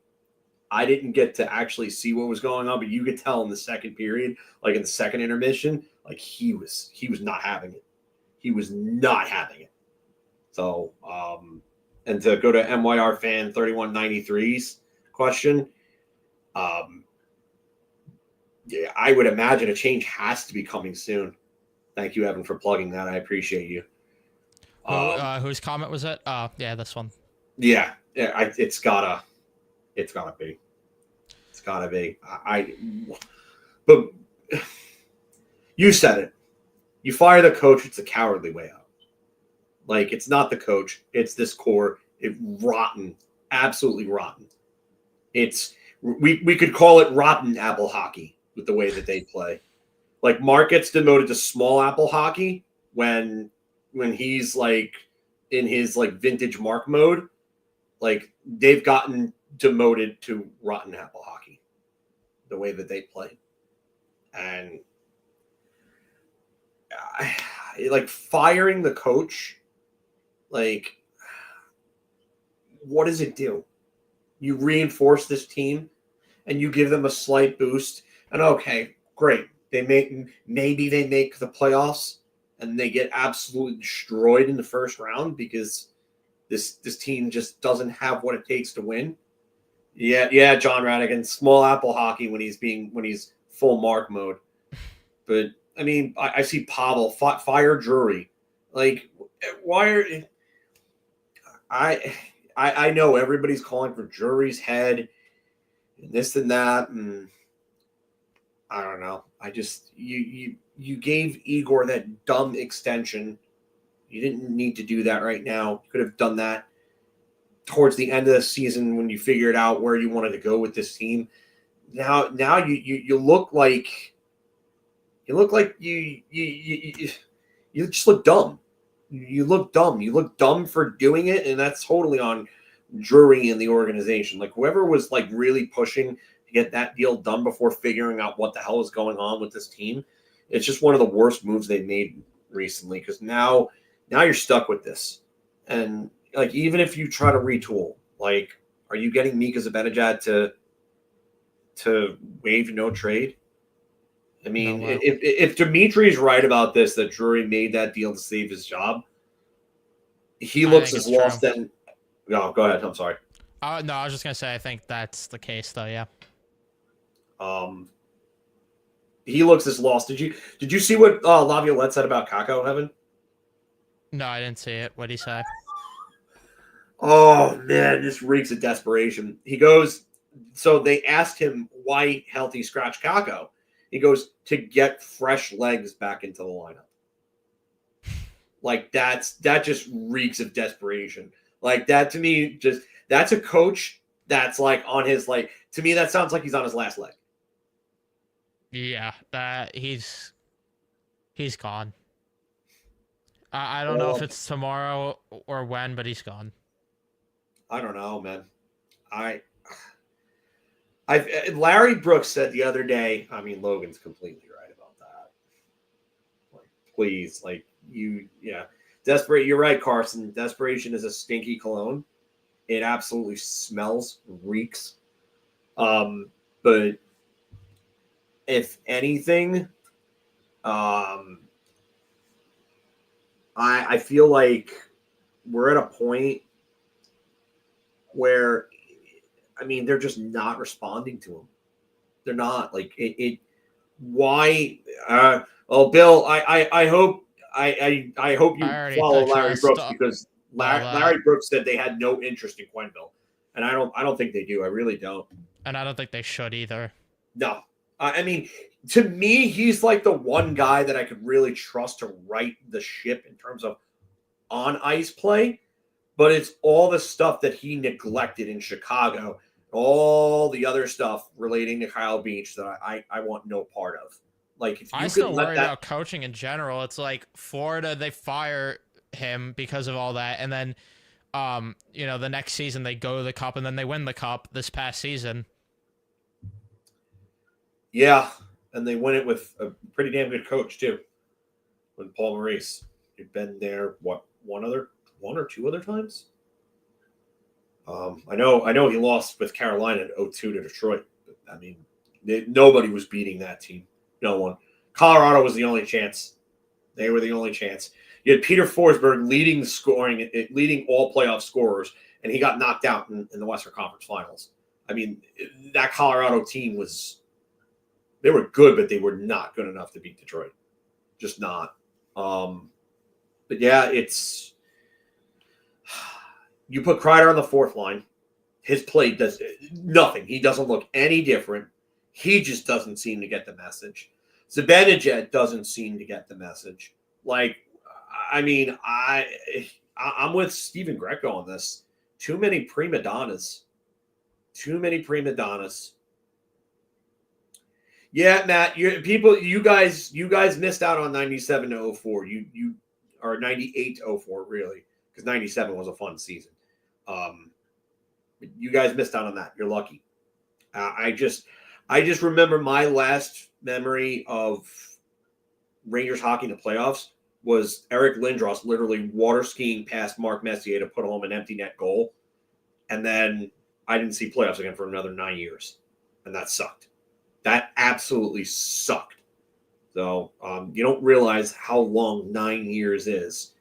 [SPEAKER 2] didn't get to actually see what was going on, but you could tell in the second period, like in the second intermission, like he was not having it. He was not having it. So, and to go to NYR fan 3193's question, yeah, I would imagine a change has to be coming soon. Thank you, Evan, for plugging that. I appreciate you.
[SPEAKER 1] Whose comment was it? Yeah, this one.
[SPEAKER 2] Yeah, it's gotta be. It's gotta be. But you said it. You fire the coach, it's a cowardly way out. Like, it's not the coach, it's this core. It's rotten, absolutely rotten. We could call it rotten apple hockey with the way that they play. Like, Mark gets demoted to small apple hockey when he's like in his like vintage Mark mode. Like, they've gotten demoted to rotten apple hockey, the way that they play. And like firing the coach, like, what does it do? You reinforce this team and you give them a slight boost, and okay, great. Maybe they make the playoffs and they get absolutely destroyed in the first round because this team just doesn't have what it takes to win. Yeah, John Radigan, small apple hockey when he's full Mark mode. But I mean, I see Pavel fire Drury. Like, Why are I know everybody's calling for Jury's head and this and that, and I don't know. I just you gave Igor that dumb extension. You didn't need to do that right now. You could have done that towards the end of the season when you figured out where you wanted to go with this team. Now you look like you just look dumb. You look dumb. You look dumb for doing it, and that's totally on Drury and the organization. Like whoever was like really pushing to get that deal done before figuring out what the hell is going on with this team. It's just one of the worst moves they made recently because now you're stuck with this. And like even if you try to retool, like are you getting Mika Zibanejad to waive no trade? I mean,
[SPEAKER 1] No, well,
[SPEAKER 2] if Dimitri's right about this, that Drury made that deal to save his job, he
[SPEAKER 1] I
[SPEAKER 2] looks
[SPEAKER 1] think
[SPEAKER 2] as
[SPEAKER 1] it's true.
[SPEAKER 2] lost. Then, no, go ahead. I'm sorry.
[SPEAKER 1] No, I was just gonna say I think that's the case, though. Yeah.
[SPEAKER 2] He looks as lost. Did you see what Laviolette said about Kako, Evan?
[SPEAKER 1] No, I didn't see it. What'd he say?
[SPEAKER 2] Oh man, this reeks of desperation. He goes, so they asked him why healthy scratch Kako. He goes to get fresh legs back into the lineup. Like that just reeks of desperation. Like that to me, that's a coach that's like on his like to me that sounds like he's on his last leg.
[SPEAKER 1] Yeah, that he's gone. I don't know if
[SPEAKER 2] Well,
[SPEAKER 1] it's tomorrow or when, but he's gone.
[SPEAKER 2] I don't know, man. I Larry Brooks said the other day. I mean, Logan's completely right about that. Like, please, like yeah, desperate. You're right, Carson. Desperation is a stinky cologne. It absolutely smells, reeks. But if anything, I feel like we're at a point where, I mean, they're just not responding to him. They're not like it. Why? Well, Bill, I hope I hope
[SPEAKER 1] I
[SPEAKER 2] you
[SPEAKER 1] already
[SPEAKER 2] follow
[SPEAKER 1] put
[SPEAKER 2] Larry Brooks because
[SPEAKER 1] all that,
[SPEAKER 2] Larry Brooks said they had no interest in Quenneville, and I don't think they do. I really don't.
[SPEAKER 1] and I don't think they should either.
[SPEAKER 2] No, I mean, to me, he's like the one guy that I could really trust to right the ship in terms of on ice play. But it's all the stuff that he neglected in Chicago, all the other stuff relating to Kyle Beach that I want no part of. Like if
[SPEAKER 1] I
[SPEAKER 2] you could
[SPEAKER 1] still
[SPEAKER 2] let
[SPEAKER 1] worry
[SPEAKER 2] that,
[SPEAKER 1] about coaching in general. It's like Florida, they fire him because of all that, and then, the next season they go to the cup, and then they win the cup this past season.
[SPEAKER 2] yeah, and they win it with a pretty damn good coach too. With Paul Maurice, you've been there one or two other times. I know he lost with Carolina in 0-2 to Detroit. But, I mean, nobody was beating that team. No one. Colorado was the only chance. They were the only chance. You had Peter Forsberg leading the scoring, leading all playoff scorers, and he got knocked out in the Western Conference Finals. I mean, that Colorado team they were good, but they were not good enough to beat Detroit. Just not. But yeah, it's you put Kreider on the fourth line. His play does nothing. He doesn't look any different. He just doesn't seem to get the message. Zibanejad doesn't seem to get the message. Like, I mean, I'm with Steven Greco on this. Too many prima donnas. Too many prima donnas. Yeah, Matt, you guys missed out on 97 to 04. You or 98 to 04, really, because 97 was a fun season. You guys missed out on that. You're lucky. I just remember my last memory of Rangers hockey in the playoffs was Eric Lindros literally water skiing past Mark Messier to put home an empty net goal. And then I didn't see playoffs again for another 9 years. And that sucked. That absolutely sucked. So you don't realize how long 9 years is.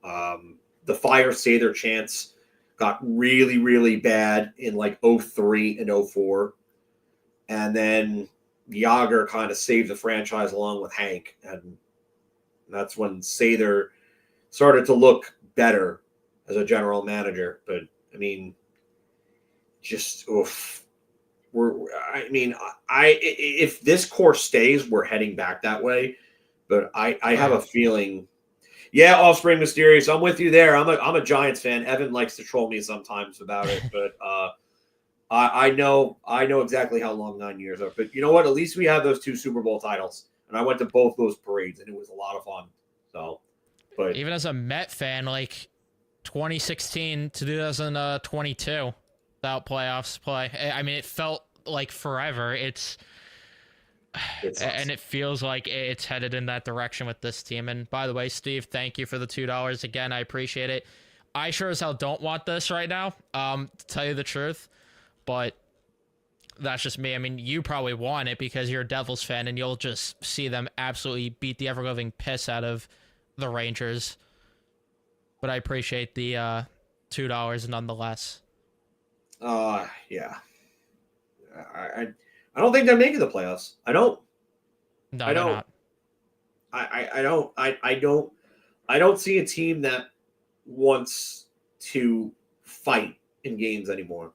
[SPEAKER 2] The Fire say their chance got really, really bad in like 03 and 04. And then Yager kind of saved the franchise along with Hank. And that's when Sather started to look better as a general manager. But I mean, just oof. If this course stays, we're heading back that way. But I have a feeling. Yeah, Offspring Mysterious. I'm with you there. I'm a Giants fan. Evan likes to troll me sometimes about it, but I know exactly how long 9 years are. But you know what? At least we have those 2 Super Bowl titles, and I went to both those parades, and it was a lot of fun. So, but
[SPEAKER 1] Even as a Met fan, like 2016 to 2022, without playoffs play, I mean, it felt like forever. And it feels like it's headed in that direction with this team. And by the way, Steve, thank you for the $2 again. I appreciate it. I sure as hell don't want this right now, to tell you the truth, but that's just me. I mean, you probably want it because you're a Devils fan and you'll just see them absolutely beat the ever-living piss out of the Rangers. But I appreciate the $2 nonetheless.
[SPEAKER 2] Yeah. I don't think they're making the playoffs. I don't.
[SPEAKER 1] No,
[SPEAKER 2] I
[SPEAKER 1] they're
[SPEAKER 2] don't.
[SPEAKER 1] not.
[SPEAKER 2] I don't see a team that wants to fight in games anymore.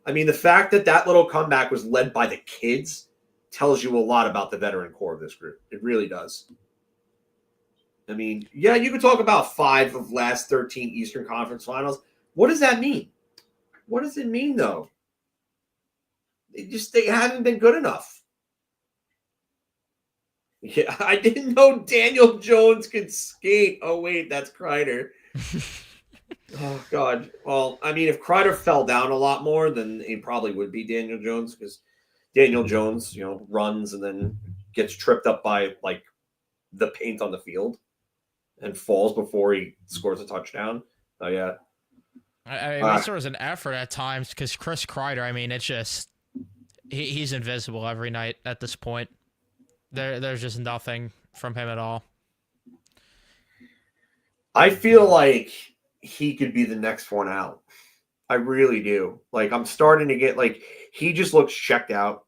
[SPEAKER 2] I mean, the fact that little comeback was led by the kids tells you a lot about the veteran core of this group. It really does. I mean, yeah, you could talk about 5 of last 13 Eastern Conference Finals. What does that mean? What does it mean, though? They haven't been good enough. Yeah, I didn't know Daniel Jones could skate. Oh, wait, that's Kreider. Oh, God. Well, I mean, if Kreider fell down a lot more, then he probably would be Daniel Jones because Daniel Jones, runs and then gets tripped up by, like, the paint on the field and falls before he scores a touchdown. Oh, yeah.
[SPEAKER 1] I wish there was an effort at times because Chris Kreider, I mean, it's just, he's invisible every night at this point. There's just nothing from him at all.
[SPEAKER 2] I feel like he could be the next one out. I really do. Like, I'm starting to get, like, he just looks checked out.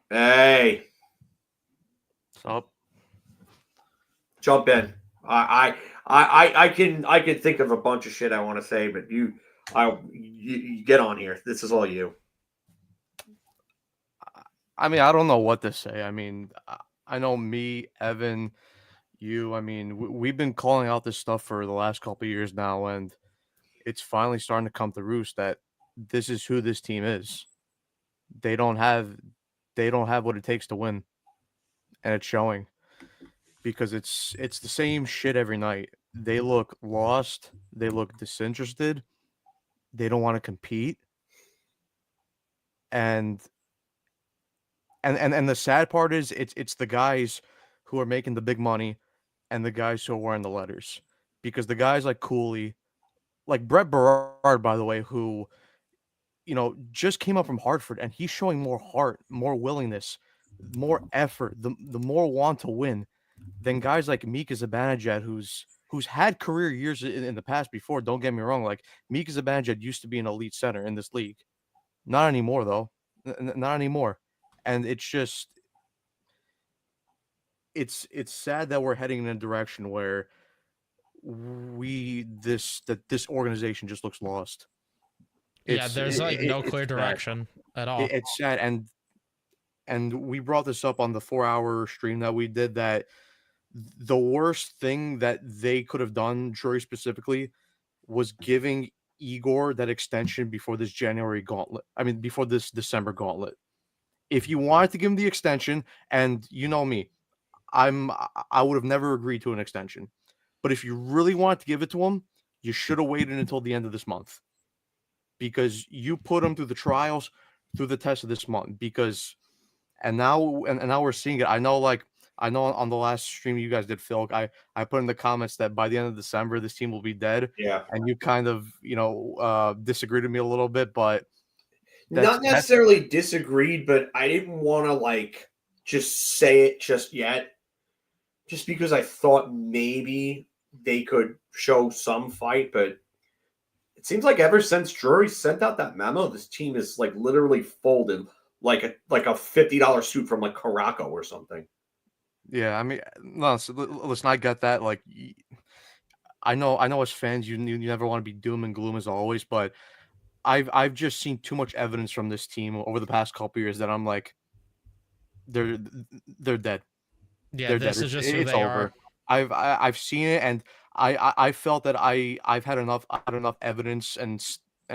[SPEAKER 2] Hey.
[SPEAKER 3] What's up?
[SPEAKER 2] Jump in. I can think of a bunch of shit I want to say, but you get on here. This is all you.
[SPEAKER 3] I mean, I don't know what to say. I mean, I know me, Evan, you. I mean, we've been calling out this stuff for the last couple of years now, and it's finally starting to come to roost that this is who this team is. They don't have what it takes to win, and it's showing because it's the same shit every night. They look lost. They look disinterested. They don't want to compete, and the sad part is it's the guys who are making the big money and the guys who are wearing the letters. Because the guys like Cooley, like Brett Berard, by the way, who, just came up from Hartford and he's showing more heart, more willingness, more effort, the more want to win than guys like Mika Zibanejad, who's had career years in the past before. Don't get me wrong. Like Mika Zibanejad used to be an elite center in this league. Not anymore, though. Not anymore. And it's just it's sad that we're heading in a direction where this organization just looks lost.
[SPEAKER 1] There's like no clear direction at all.
[SPEAKER 3] It's sad, and we brought this up on the 4-hour stream that we did, that the worst thing that they could have done, Drury specifically, was giving Igor that extension before this January gauntlet. I mean, before this December gauntlet. If you wanted to give him the extension, and you know me, I would have never agreed to an extension. But if you really wanted to give it to him, you should have waited until the end of this month. Because you put him through the trials, through the test of this month. And now we're seeing it. I know on the last stream you guys did, Phil, I put in the comments that by the end of December this team will be dead.
[SPEAKER 2] Yeah.
[SPEAKER 3] And you kind of, disagreed with me a little bit, but
[SPEAKER 2] not necessarily disagreed, but I didn't want to just say it just yet, just because I thought maybe they could show some fight. But it seems like ever since Drury sent out that memo, this team is literally folded like a $50 suit from Caraco or something.
[SPEAKER 3] Yeah, I mean, no, so, listen, I get that. Like, I know, as fans, you never want to be doom and gloom as always, but I've just seen too much evidence from this team over the past couple years that I'm like, they're they're dead.
[SPEAKER 1] Yeah,
[SPEAKER 3] They're dead.
[SPEAKER 1] this is just who
[SPEAKER 3] It's
[SPEAKER 1] they are.
[SPEAKER 3] over. I've seen it, and I felt that I've had enough evidence and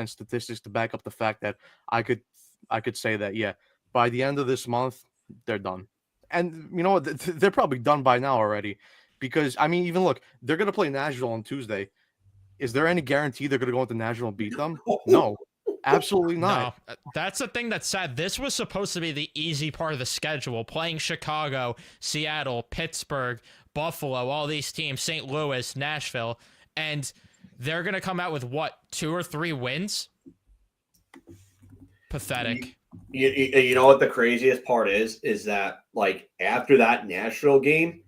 [SPEAKER 3] statistics to back up the fact that I could say that, yeah, by the end of this month they're done. And you know what? They're probably done by now already, because I mean, even look, they're gonna play Nashville on Tuesday. Is there any guarantee they're gonna go into Nashville and beat them? No, absolutely not.
[SPEAKER 1] No, that's the thing that's sad. This was supposed to be the easy part of the schedule, playing Chicago, Seattle, Pittsburgh, Buffalo, all these teams, St. Louis, Nashville, and they're going to come out with what, 2 or 3 wins? Pathetic.
[SPEAKER 2] You know what the craziest part is that like after that Nashville game,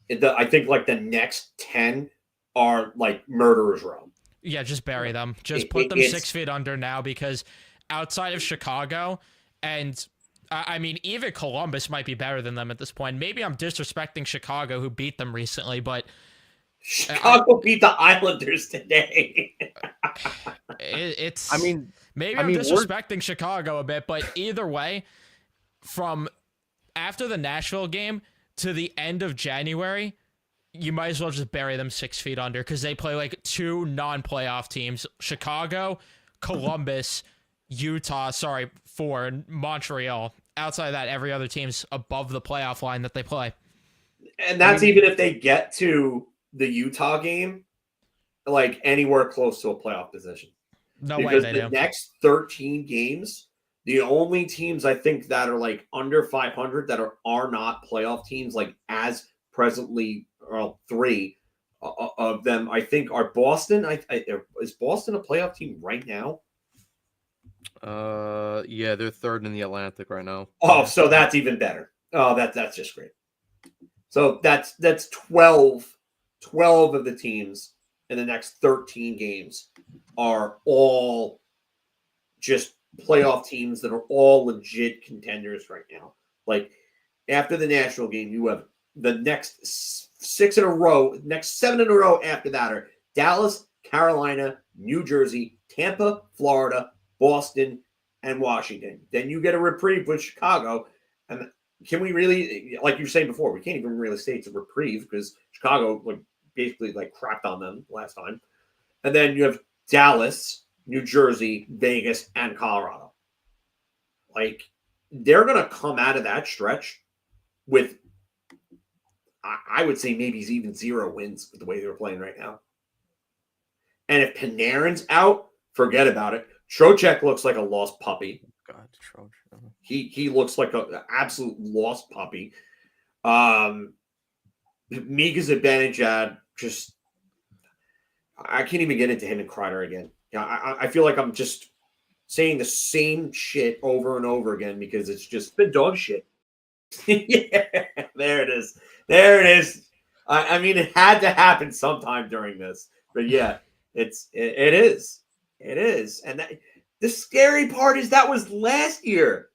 [SPEAKER 2] I think like the next 10 are like murderers row.
[SPEAKER 1] Yeah, just bury them. Just put them
[SPEAKER 2] It's
[SPEAKER 1] 6 feet under now, because outside of Chicago, and I mean, even Columbus might be better than them at this point. Maybe I'm disrespecting Chicago, who beat them recently, but
[SPEAKER 2] Chicago beat the Islanders today.
[SPEAKER 1] it's.
[SPEAKER 3] I mean,
[SPEAKER 1] Maybe
[SPEAKER 3] I
[SPEAKER 1] I'm
[SPEAKER 3] mean,
[SPEAKER 1] disrespecting Chicago a bit, but either way, from after the Nashville game to the end of January, you might as well just bury them 6 feet under, because they play like 2 non-playoff teams: Chicago, Columbus, Utah. Sorry, 4, and Montreal. Outside of that, every other team's above the playoff line that they play.
[SPEAKER 2] And that's even if they get to the Utah game, like anywhere close to a playoff position.
[SPEAKER 1] No way
[SPEAKER 2] Because
[SPEAKER 1] they
[SPEAKER 2] the
[SPEAKER 1] do.
[SPEAKER 2] next 13 games, the only teams I think that are like under 500 that are not playoff teams, like as presently, well, 3 of them I think are Boston. Is Boston a playoff team right now?
[SPEAKER 3] yeah, they're third in the Atlantic right now.
[SPEAKER 2] Oh, so that's even better. Oh, that's just great. So that's 12 of the teams in the next 13 games are all just playoff teams that are all legit contenders right now. Like after the Nashville game, you have the next 6 in a row, next 7 in a row after that are Dallas, Carolina, New Jersey, Tampa, Florida, Boston, and Washington. Then you get a reprieve with Chicago. And can we really, like you were saying before, we can't even really say it's a reprieve because Chicago like basically like crapped on them last time. And then you have Dallas, New Jersey, Vegas, and Colorado. Like they're gonna come out of that stretch with, I would say maybe even 0 wins with the way they're playing right now. And if Panarin's out, forget about it. Trocheck looks like a lost puppy.
[SPEAKER 3] God, Trocheck.
[SPEAKER 2] He looks like an absolute lost puppy. Mika Zibanejad, just I can't even get into him and Kreider again. Yeah, I feel like I'm just saying the same shit over and over again because it's just been dog shit. Yeah, there it is. There it is. I mean, it had to happen sometime during this, but yeah, it is. It is. And the scary part is that was last year.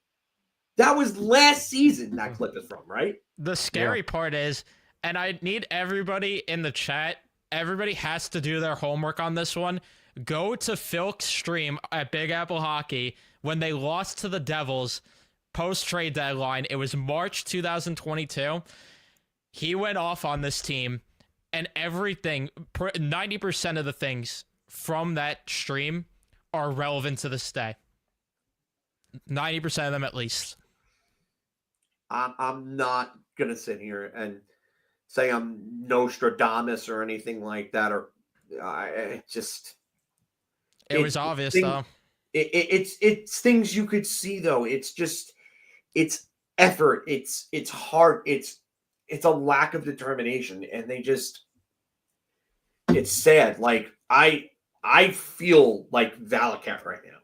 [SPEAKER 2] That was last season that clip is from, right?
[SPEAKER 1] The scary part is, and I need everybody in the chat, everybody has to do their homework on this one. Go to Philk's stream at Big Apple Hockey when they lost to the Devils post-trade deadline. It was March 2022. He went off on this team, and everything, 90% of the things from that stream are relevant to this day. 90% of them at least.
[SPEAKER 2] I'm not going to sit here and say I'm Nostradamus or anything like that, or it
[SPEAKER 1] was obvious, though.
[SPEAKER 2] It's things you could see, though. It's just, it's effort. It's hard. It's a lack of determination, and it's sad. Like I feel like Valakat right now.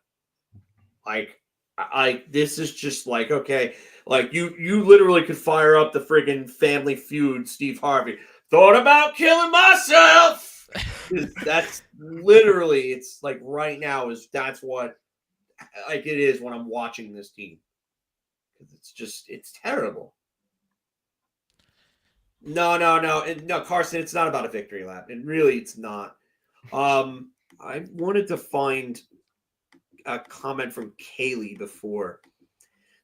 [SPEAKER 2] Like this is just like, okay, like you literally could fire up the friggin' Family Feud, Steve Harvey. Thought about killing myself. That's literally, it's like right now that's what like it is when I'm watching this team. It's terrible. No, Carson. It's not about a victory lap. And really, it's not. I wanted to find a comment from Kaylee before.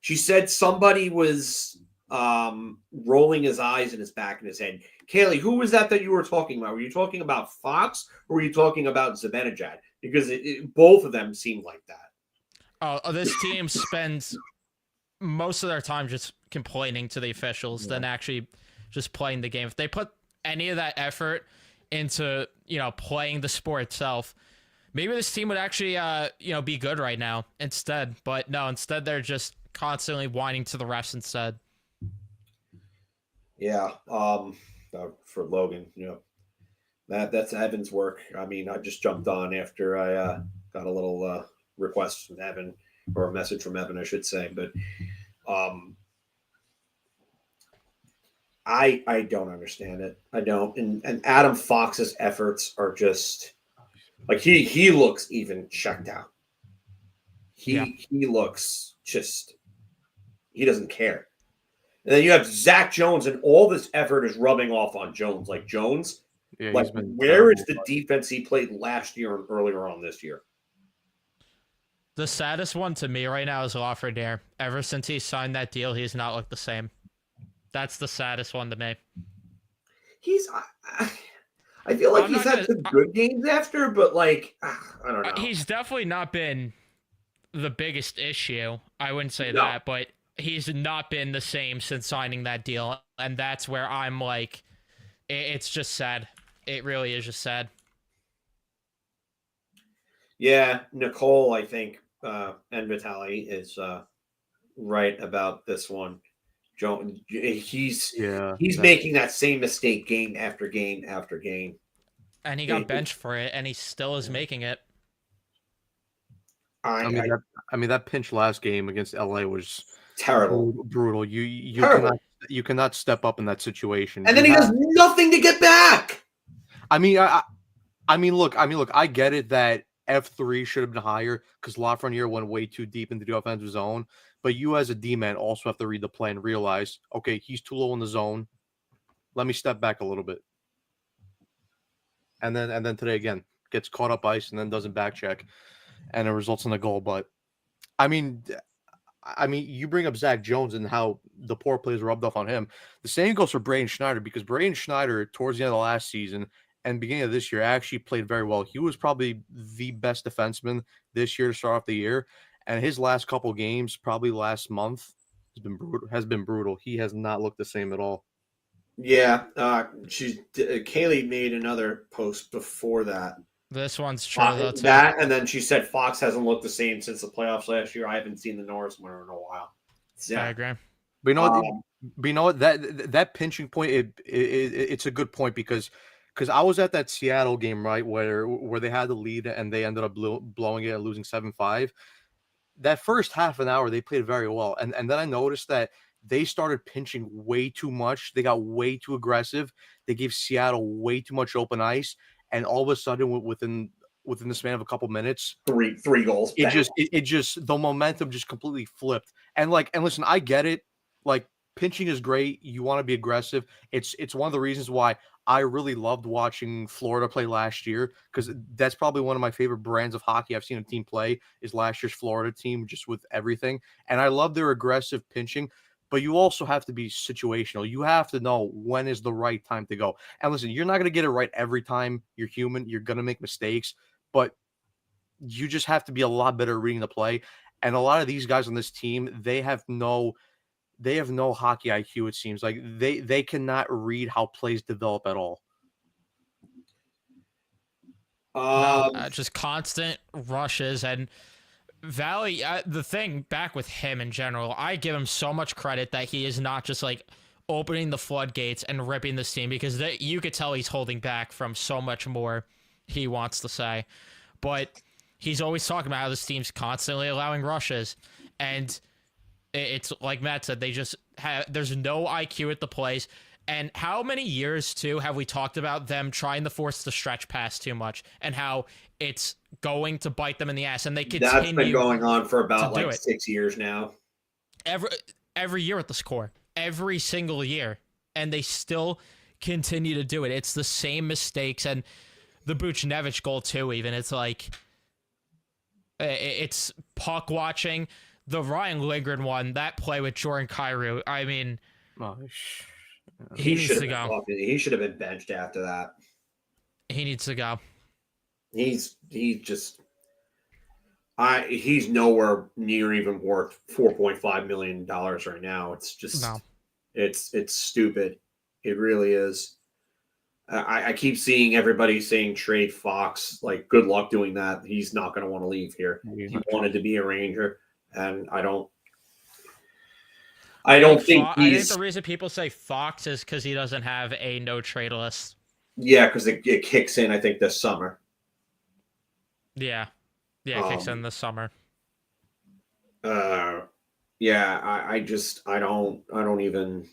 [SPEAKER 2] She said somebody was rolling his eyes in his back in his head. Kaylee, who was that you were talking about? Were you talking about Fox or were you talking about Zibanejad? Because both of them seemed like that.
[SPEAKER 1] Oh, this team spends most of their time just complaining to the officials than actually just playing the game. If they put any of that effort into, playing the sport itself, maybe this team would actually, be good right now instead. But no, instead they're just constantly whining to the refs instead.
[SPEAKER 2] Yeah. For Logan, that's Evan's work. I mean, I just jumped on after I got a little request from Evan, or a message from Evan, I should say. But I don't understand it. I don't. And Adam Fox's efforts are just like he looks even checked out. He looks just, he doesn't care. And then you have Zach Jones, and all this effort is rubbing off on Jones. Like Jones, like where is the defense he played last year and earlier on this year?
[SPEAKER 1] The saddest one to me right now is Lafreniere. Ever since he signed that deal, he's not looked the same. That's the saddest one to me.
[SPEAKER 2] I feel like he's had some good games after, but like, I don't know.
[SPEAKER 1] He's definitely not been the biggest issue. I wouldn't say that, but he's not been the same since signing that deal. And that's where I'm like, it's just sad. It really is just sad.
[SPEAKER 2] Yeah, Nicole, I think, and Vitaly is right about this one. Jones, he's making that same mistake game after game after game.
[SPEAKER 1] And he got benched for it, and he still is making it.
[SPEAKER 3] I mean, that pinch last game against LA was
[SPEAKER 2] terrible,
[SPEAKER 3] brutal. You cannot step up in that situation.
[SPEAKER 2] And then he does nothing to get back.
[SPEAKER 3] I mean, look, I get it that F3 should have been higher because Lafreniere went way too deep into the offensive zone. But you as a D-man also have to read the play and realize, okay, he's too low in the zone. Let me step back a little bit. And then today again gets caught up ice and then doesn't back check, and it results in a goal. But I mean, you bring up Zach Jones and how the poor plays rubbed off on him. The same goes for Braden Schneider, because Braden Schneider towards the end of the last season and beginning of this year actually played very well. He was probably the best defenseman this year to start off the year. And his last couple games, probably last month, has been brutal. He has not looked the same at all.
[SPEAKER 2] Yeah, Kaylee made another post before that.
[SPEAKER 1] This one's true though too.
[SPEAKER 2] That, and then she said Fox hasn't looked the same since the playoffs last year. I haven't seen the Norris winner in a while.
[SPEAKER 1] Yeah. I agree.
[SPEAKER 3] But you know what? That pinching point, it's a good point because I was at that Seattle game, right, where they had the lead and they ended up blowing it and losing 7-5. That first half an hour, they played very well. And then I noticed that they started pinching way too much. They got way too aggressive. They gave Seattle way too much open ice. And all of a sudden, within the span of a couple minutes,
[SPEAKER 2] three goals.
[SPEAKER 3] It just the momentum just completely flipped. And listen, I get it. Like, pinching is great. You want to be aggressive. It's one of the reasons why I really loved watching Florida play last year, because that's probably one of my favorite brands of hockey I've seen a team play is last year's Florida team, just with everything. And I love their aggressive pinching, but you also have to be situational. You have to know when is the right time to go. And listen, you're not going to get it right every time. You're human. You're going to make mistakes, but you just have to be a lot better at reading the play. And a lot of these guys on this team, they have no hockey IQ, it seems. Like they cannot read how plays develop at all.
[SPEAKER 1] Just constant rushes. And Valley, the thing back with him in general, I give him so much credit that he is not just like opening the floodgates and ripping this team, because you could tell he's holding back from so much more he wants to say. But he's always talking about how this team's constantly allowing rushes. And it's like Matt said, there's no IQ at the plays. And how many years, too, have we talked about them trying to force the stretch pass too much and how it's going to bite them in the ass? And they continue.
[SPEAKER 2] That's been going on for about 6 years now.
[SPEAKER 1] Every year at the score. Every single year. and they still continue to do it. It's the same mistakes, and the Buchnevich goal too. Even it's like it's puck watching. The Ryan Lindgren one, that play with Jordan Kyrou. I mean,
[SPEAKER 3] Oh,
[SPEAKER 1] he needs to go.
[SPEAKER 2] He should have been benched after that.
[SPEAKER 1] He needs to go.
[SPEAKER 2] He's nowhere near even worth $4.5 million right now. It's just
[SPEAKER 1] No.
[SPEAKER 2] it's stupid. It really is. I keep seeing everybody saying trade Fox. Like, good luck doing that. He's not going to want to leave here. He wanted to be a Ranger, and I don't think
[SPEAKER 1] I think the reason people say Fox is because he doesn't have a no trade list.
[SPEAKER 2] Yeah, because it kicks in, I think, this summer.
[SPEAKER 1] Yeah, it kicks in this summer.
[SPEAKER 2] Yeah, I don't even.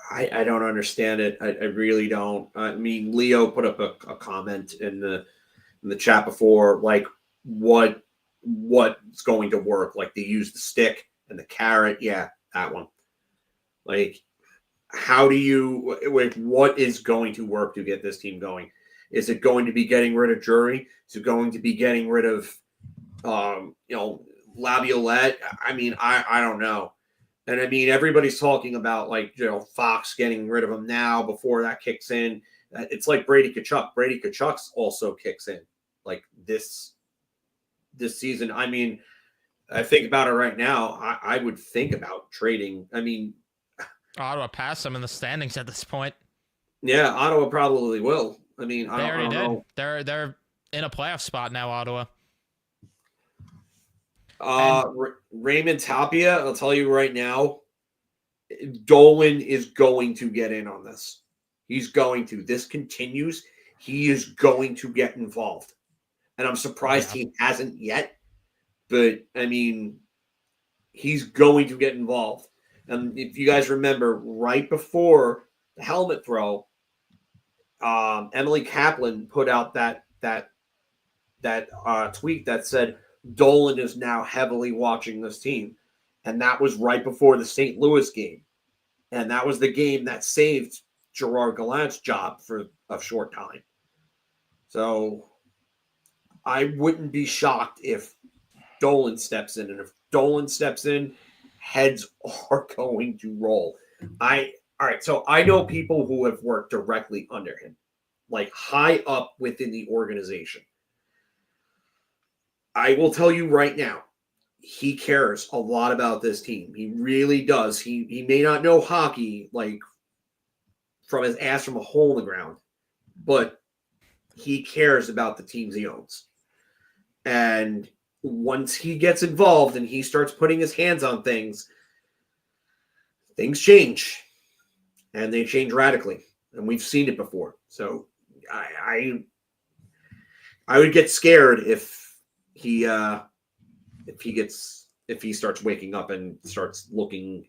[SPEAKER 2] I don't understand it. I really don't. I mean, Leo put up a comment in the chat before, like, what's going to work? Like, they use the stick and the carrot. Yeah, that one. Like, how do you? Like, what is going to work to get this team going? Is it going to be getting rid of Drury? Is it going to be getting rid of, Laviolette? I mean, I don't know. And I mean, everybody's talking about, like, Fox getting rid of him now before that kicks in. It's like Brady Tkachuk. Brady Tkachuk's also kicks in like this season. I mean, I think about it right now. I would think about trading. I mean,
[SPEAKER 1] Ottawa passed them in the standings at this point.
[SPEAKER 2] Yeah, Ottawa probably will. I mean, I don't know.
[SPEAKER 1] They're in a playoff spot now, Ottawa.
[SPEAKER 2] Raymond Tapia, I'll tell you right now, Dolan is going to get in on this. He's going to. This continues. He is going to get involved. And I'm surprised he hasn't yet. But, I mean, he's going to get involved. And if you guys remember, right before the helmet throw, Emily Kaplan put out that tweet that said Dolan is now heavily watching this team. And that was right before the St. Louis game. And that was the game that saved Gerard Gallant's job for a short time. So I wouldn't be shocked if Dolan steps in. And if Dolan steps in, heads are going to roll. All right, so I know people who have worked directly under him, like high up within the organization. I will tell you right now, he cares a lot about this team. He really does. He may not know hockey like from his ass from a hole in the ground, but he cares about the teams he owns. And once he gets involved and he starts putting his hands on things, things change. And they change radically. And we've seen it before. So I would get scared if he starts waking up and starts looking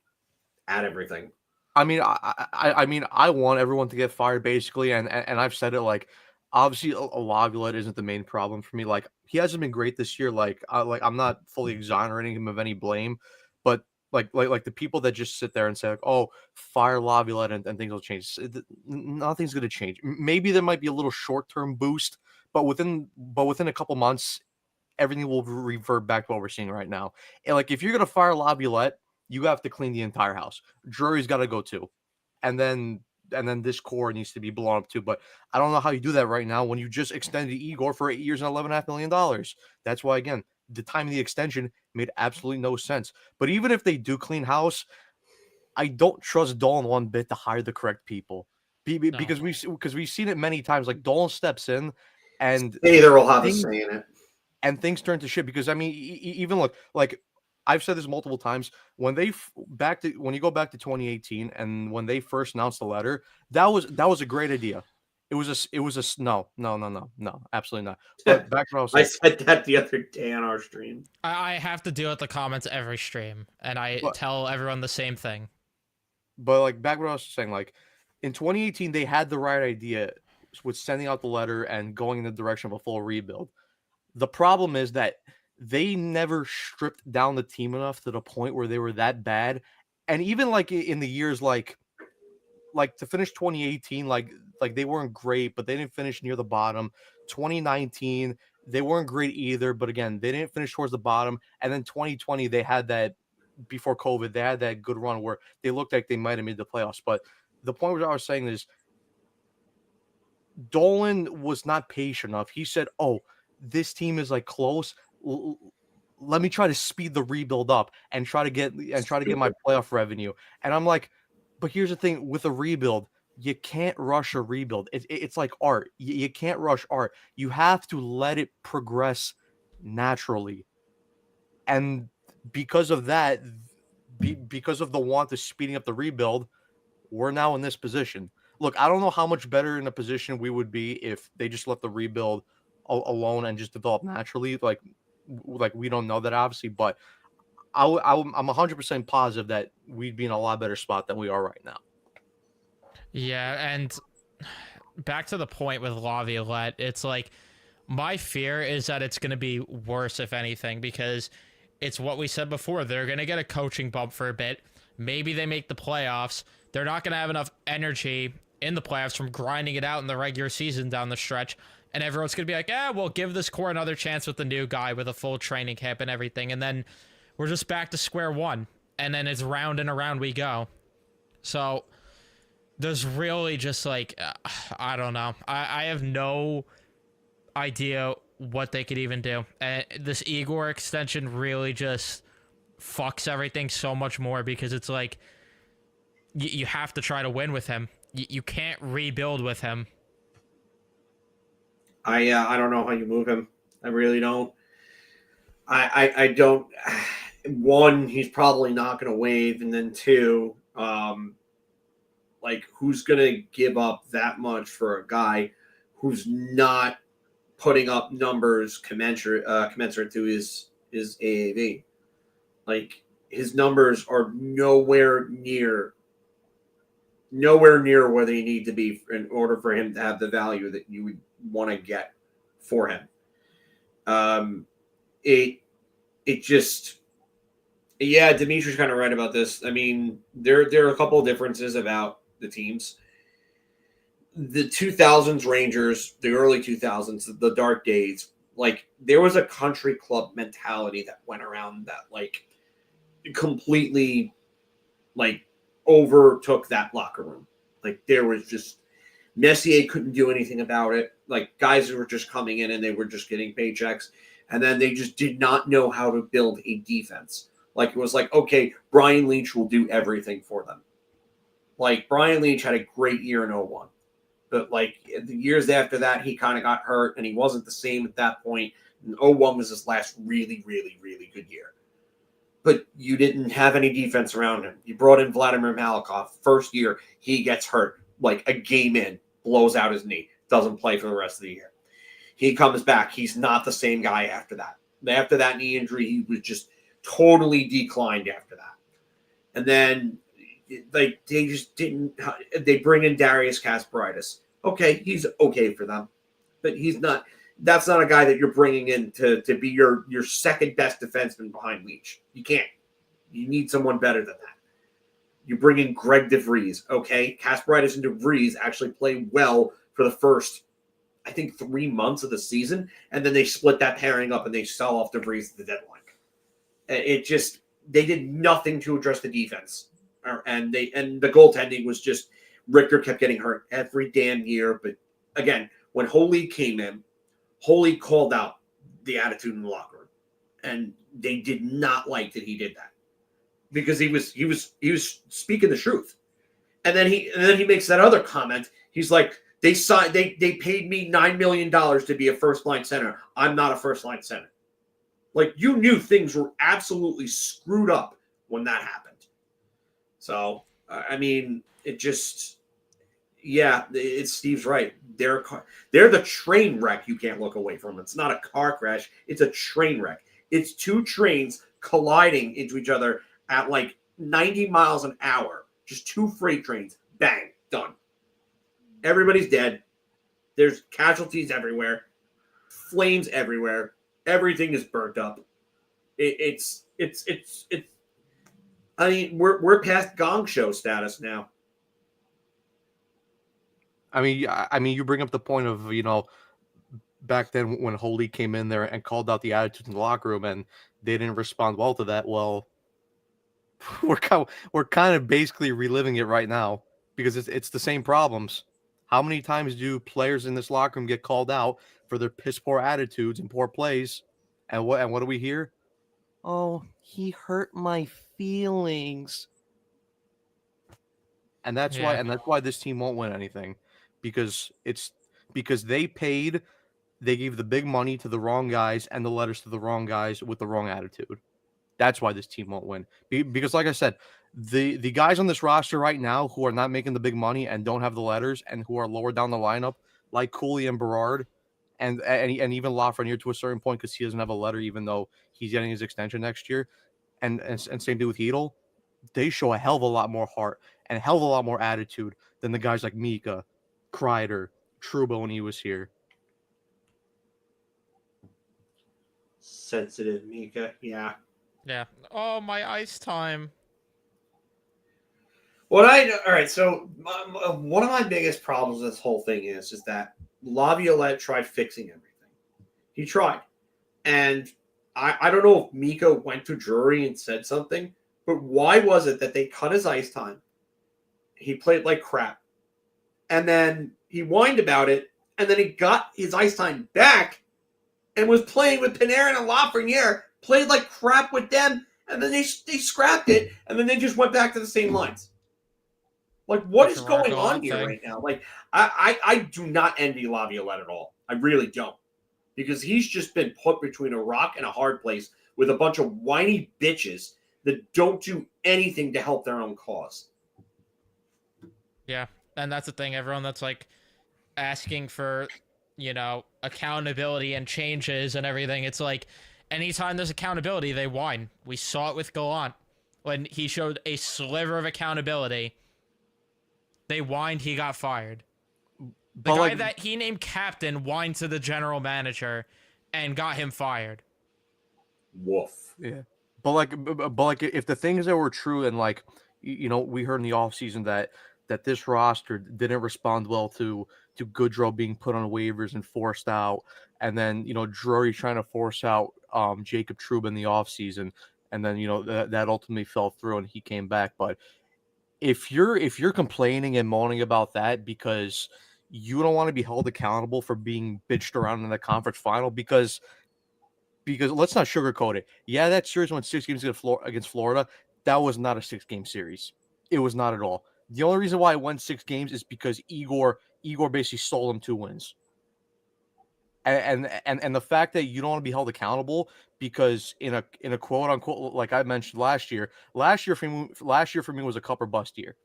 [SPEAKER 2] at everything.
[SPEAKER 3] I mean, I want everyone to get fired basically, and I've said it, like, obviously Laviolette isn't the main problem for me. Like, he hasn't been great this year. Like I'm not fully exonerating him of any blame, but like the people that just sit there and say, like, oh, fire Laviolette and things will change. Nothing's going to change. Maybe there might be a little short-term boost, but within a couple months, everything will revert back to what we're seeing right now. And like, if you're going to fire Laviolette, you have to clean the entire house. Drury's got to go too. And then this core needs to be blown up too. But I don't know how you do that right now when you just extended Igor for 8 years and $11.5 million. That's why, again, the time of the extension made absolutely no sense. But even if they do clean house, I don't trust Dolan one bit to hire the correct people. Because we've seen it many times. Like, Dolan steps in and
[SPEAKER 2] neither will have a say in it.
[SPEAKER 3] And things turn to shit because, I mean, even look, like, I've said this multiple times, when you go back to 2018 and when they first announced the letter, that was a great idea. It was no, absolutely not. But back to what I was saying.
[SPEAKER 2] I said that the other day on our stream.
[SPEAKER 1] I have to deal with the comments every stream, and I tell everyone the same thing.
[SPEAKER 3] But like, back to what I was saying, like, in 2018 they had the right idea with sending out the letter and going in the direction of a full rebuild. The problem is that they never stripped down the team enough to the point where they were that bad and even like in the years like to finish 2018, like they weren't great, but they didn't finish near the bottom. 2019, they weren't great either, but again, they didn't finish towards the bottom. And then 2020, they had that before COVID, they had that good run where they looked like they might have made the playoffs. But the point which I was saying is Dolan was not patient enough. He said, "Oh, this team is like close. Let me try to speed the rebuild up and try to get my playoff revenue." And I'm like, but here's the thing with a rebuild, you can't rush a rebuild. It's like art. You can't rush art. You have to let it progress naturally. And because of that, because of the want of speeding up the rebuild, we're now in this position. Look, I don't know how much better in a position we would be if they just let the rebuild alone and just develop naturally. Like we don't know that obviously, but I'm 100% positive that we'd be in a lot better spot than we are right now.
[SPEAKER 1] Yeah, and back to the point with Laviolette, it's like my fear is that it's going to be worse, if anything, because it's what we said before. They're going to get a coaching bump for a bit. Maybe they make the playoffs. They're not going to have enough energy in the playoffs from grinding it out in the regular season down the stretch. And everyone's going to be like, we'll give this core another chance with the new guy with a full training camp and everything. And then we're just back to square one. And then it's round and around we go. So there's really just like, I don't know. I have no idea what they could even do. And this Igor extension really just fucks everything so much more because it's like you have to try to win with him. You can't rebuild with him.
[SPEAKER 2] I don't know how you move him. I really don't. I don't. One, he's probably not going to waive, and then two, like who's going to give up that much for a guy who's not putting up numbers commensurate to his AAV? Like his numbers are nowhere near where they need to be in order for him to have the value that you would want to get for him. It just, yeah, Dimitri's kind of right about this. I mean, there are a couple of differences about the teams. The 2000s Rangers, the early 2000s, the dark days, like there was a country club mentality that went around that like completely like overtook that locker room. Like there was just Messier couldn't do anything about it. Like guys who were just coming in and they were just getting paychecks, and then they just did not know how to build a defense. Like it was like, okay, Brian Leach will do everything for them. Like Brian Leach had a great year in 01. But like the years after that, he kind of got hurt and he wasn't the same at that point. And 01 was his last really, really, really good year. But you didn't have any defense around him. You brought in Vladimir Malikov. First year, he gets hurt. Like a game in, blows out his knee, doesn't play for the rest of the year. He comes back. He's not the same guy after that. After that knee injury, he was just totally declined after that. And then like they just didn't. They bring in Darius Kasparaitis. Okay, he's okay for them, but he's not. That's not a guy that you're bringing in to be your second best defenseman behind Leach. You can't. You need someone better than that. You bring in Greg DeVries. Okay, Kasparaitis and DeVries actually play well for the first, I think, 3 months of the season, and then they split that pairing up and they sell off DeVries at the deadline. It just they did nothing to address the defense. And the goaltending was just Richter kept getting hurt every damn year. But again, when Holy came in, Holy called out the attitude in the locker room, and they did not like that he did that because he was speaking the truth. And then he makes that other comment. He's like, they paid me $9 million to be a first line center. I'm not a first line center. Like you knew things were absolutely screwed up when that happened. So, I mean, it just, yeah, it's Steve's right. They're the train wreck you can't look away from. It's not a car crash. It's a train wreck. It's two trains colliding into each other at like 90 miles an hour. Just two freight trains. Bang, done. Everybody's dead. There's casualties everywhere. Flames everywhere. Everything is burnt up. It's I mean, we're past Gong Show status now.
[SPEAKER 3] I mean, you bring up the point of back then when Holy came in there and called out the attitudes in the locker room, and they didn't respond well to that. Well, we're kind of basically reliving it right now because it's the same problems. How many times do players in this locker room get called out for their piss poor attitudes and poor plays? And what do we hear? Oh, he hurt my feelings. And that's
[SPEAKER 1] Yeah.
[SPEAKER 3] why this team won't win anything, because they gave the big money to the wrong guys and the letters to the wrong guys with the wrong attitude. That's why this team won't win. Because like I said, the guys on this roster right now who are not making the big money and don't have the letters and who are lower down the lineup, like Cooley and Berard, and even Lafreniere to a certain point because he doesn't have a letter, even though he's getting his extension next year, and same thing with Hedel, they show a hell of a lot more heart and a hell of a lot more attitude than the guys like Mika, Kreider, Truba when he was here.
[SPEAKER 2] Sensitive Mika, yeah.
[SPEAKER 1] Yeah. Oh, my ice time.
[SPEAKER 2] All right. So one of my biggest problems with this whole thing is that Laviolette tried fixing everything. He tried, and I don't know if Mika went to Drury and said something, but why was it that they cut his ice time? He played like crap, and then he whined about it, and then he got his ice time back, and was playing with Panarin and Lafreniere, played like crap with them, and then they scrapped it, and then they just went back to the same lines. Like, what is going on here right now? Like, I do not envy Laviolette at all. I really don't. Because he's just been put between a rock and a hard place with a bunch of whiny bitches that don't do anything to help their own cause.
[SPEAKER 1] Yeah, and that's the thing. Everyone that's like asking for, accountability and changes and everything, it's like anytime there's accountability, they whine. We saw it with Gallant. When he showed a sliver of accountability, they whined, he got fired. The guy that he named captain whined to the general manager and got him fired.
[SPEAKER 2] Woof.
[SPEAKER 3] Yeah. But if the things that were true and we heard in the offseason that this roster didn't respond well to Goodrow being put on waivers and forced out, and then Drury trying to force out Jacob Trouba in the offseason, and then that ultimately fell through and he came back. But if you're complaining and moaning about that because you don't want to be held accountable for being bitched around in the conference final, because let's not sugarcoat it. Yeah, that series went 6 games against Florida. That was not a 6-game series. It was not at all. The only reason why it went 6 games is because Igor basically stole them 2 wins. And the fact that you don't want to be held accountable because in a quote unquote, like I mentioned last year for me was a cup or bust year.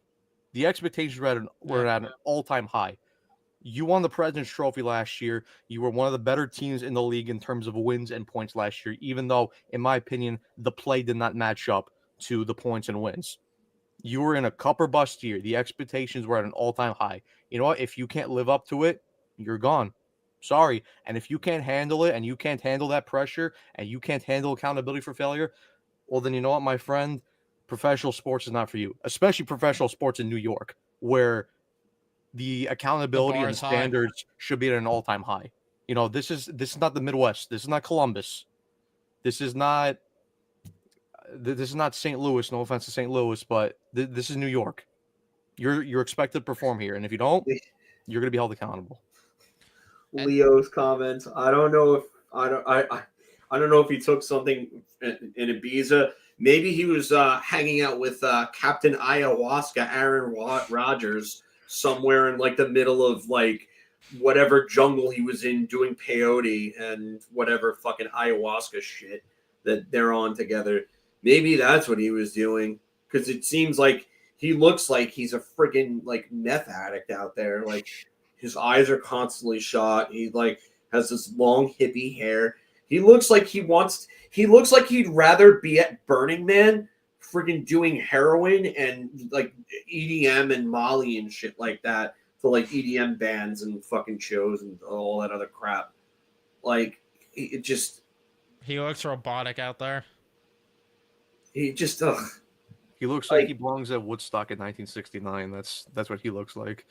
[SPEAKER 3] The expectations were at an all-time high. You won the President's Trophy last year. You were one of the better teams in the league in terms of wins and points last year, even though, in my opinion, the play did not match up to the points and wins. You were in a cup or bust year. The expectations were at an all-time high. You know what? If you can't live up to it, you're gone. Sorry. And if you can't handle it and you can't handle that pressure and you can't handle accountability for failure, well, then you know what, my friend? Professional sports is not for you, especially professional sports in New York, where the accountability and standards should be at an all-time high. This is not the Midwest. This is not Columbus. This is not St. Louis. No offense to St. Louis, but this is New York. You're expected to perform here, and if you don't, you're going to be held accountable.
[SPEAKER 2] Leo's comments. I don't know if he took something in Ibiza. Maybe he was hanging out with Captain Ayahuasca, Aaron Rodgers, somewhere in the middle of whatever jungle he was in, doing peyote and whatever fucking ayahuasca shit that they're on together. Maybe that's what he was doing, because it seems like he looks like he's a freaking meth addict out there. His eyes are constantly shot. He has this long hippie hair. He looks like he'd rather be at Burning Man freaking doing heroin and EDM and Molly and shit like that for EDM bands and fucking shows and all that other crap. It just,
[SPEAKER 1] he looks robotic out there.
[SPEAKER 2] He just
[SPEAKER 3] He looks like he belongs at Woodstock in 1969. That's what he looks like.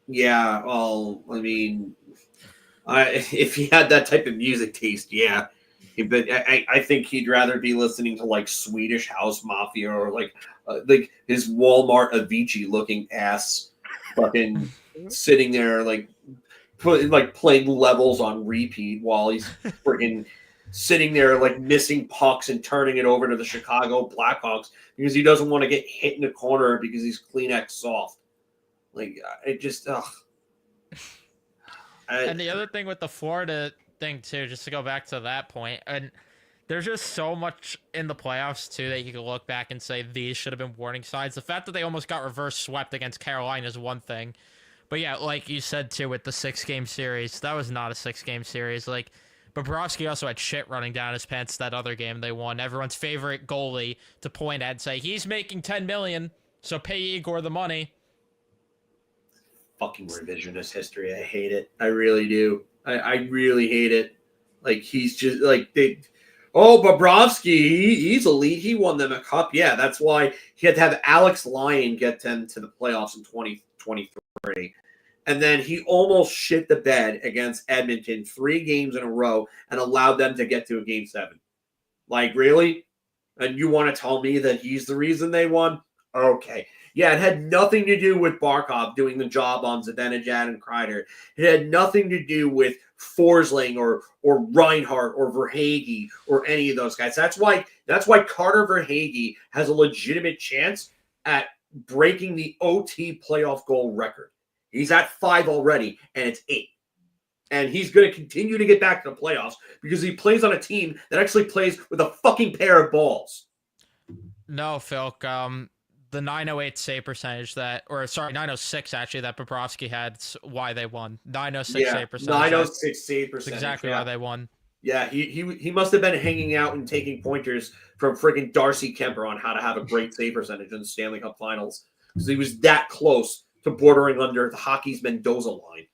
[SPEAKER 2] Yeah, well, I mean, if he had that type of music taste, yeah. But I think he'd rather be listening to like Swedish House Mafia or like his Walmart Avicii looking ass, fucking sitting there like playing levels on repeat while he's freaking sitting there like missing pucks and turning it over to the Chicago Blackhawks because he doesn't want to get hit in the corner because he's Kleenex soft. Like it just ugh.
[SPEAKER 1] And the other thing with the Florida thing too, just to go back to that point, and there's just so much in the playoffs too that you can look back and say these should have been warning signs. The fact that they almost got reverse swept against Carolina is one thing, but yeah, like you said too, with the 6-game series, that was not a 6-game series. Like Bobrovsky also had shit running down his pants that other game they won. Everyone's favorite goalie to point at and say he's making $10 million, so pay Igor the money.
[SPEAKER 2] Fucking revisionist history. I hate it. I really do. I really hate it. Like he's just like Bobrovsky, he's elite. He won them a cup. Yeah, that's why he had to have Alex Lyon get them to the playoffs in 2023. And then he almost shit the bed against Edmonton 3 games in a row and allowed them to get to a game 7. Like, really? And you want to tell me that he's the reason they won? Okay. Yeah, it had nothing to do with Barkov doing the job on Zibanejad and Kreider. It had nothing to do with Forsling or Reinhardt or Verhaeghe or any of those guys. That's why Carter Verhaeghe has a legitimate chance at breaking the OT playoff goal record. He's at 5 already, and it's 8. And he's going to continue to get back to the playoffs because he plays on a team that actually plays with a fucking pair of balls.
[SPEAKER 1] No, Phil. The 908 save percentage 906 actually that Bobrovsky had. Why they won? 906 save percentage.
[SPEAKER 2] 906 save percentage.
[SPEAKER 1] That's exactly why they won.
[SPEAKER 2] Yeah, he must have been hanging out and taking pointers from freaking Darcy Kemper on how to have a great save percentage in the Stanley Cup Finals because he was that close to bordering under the hockey's Mendoza line.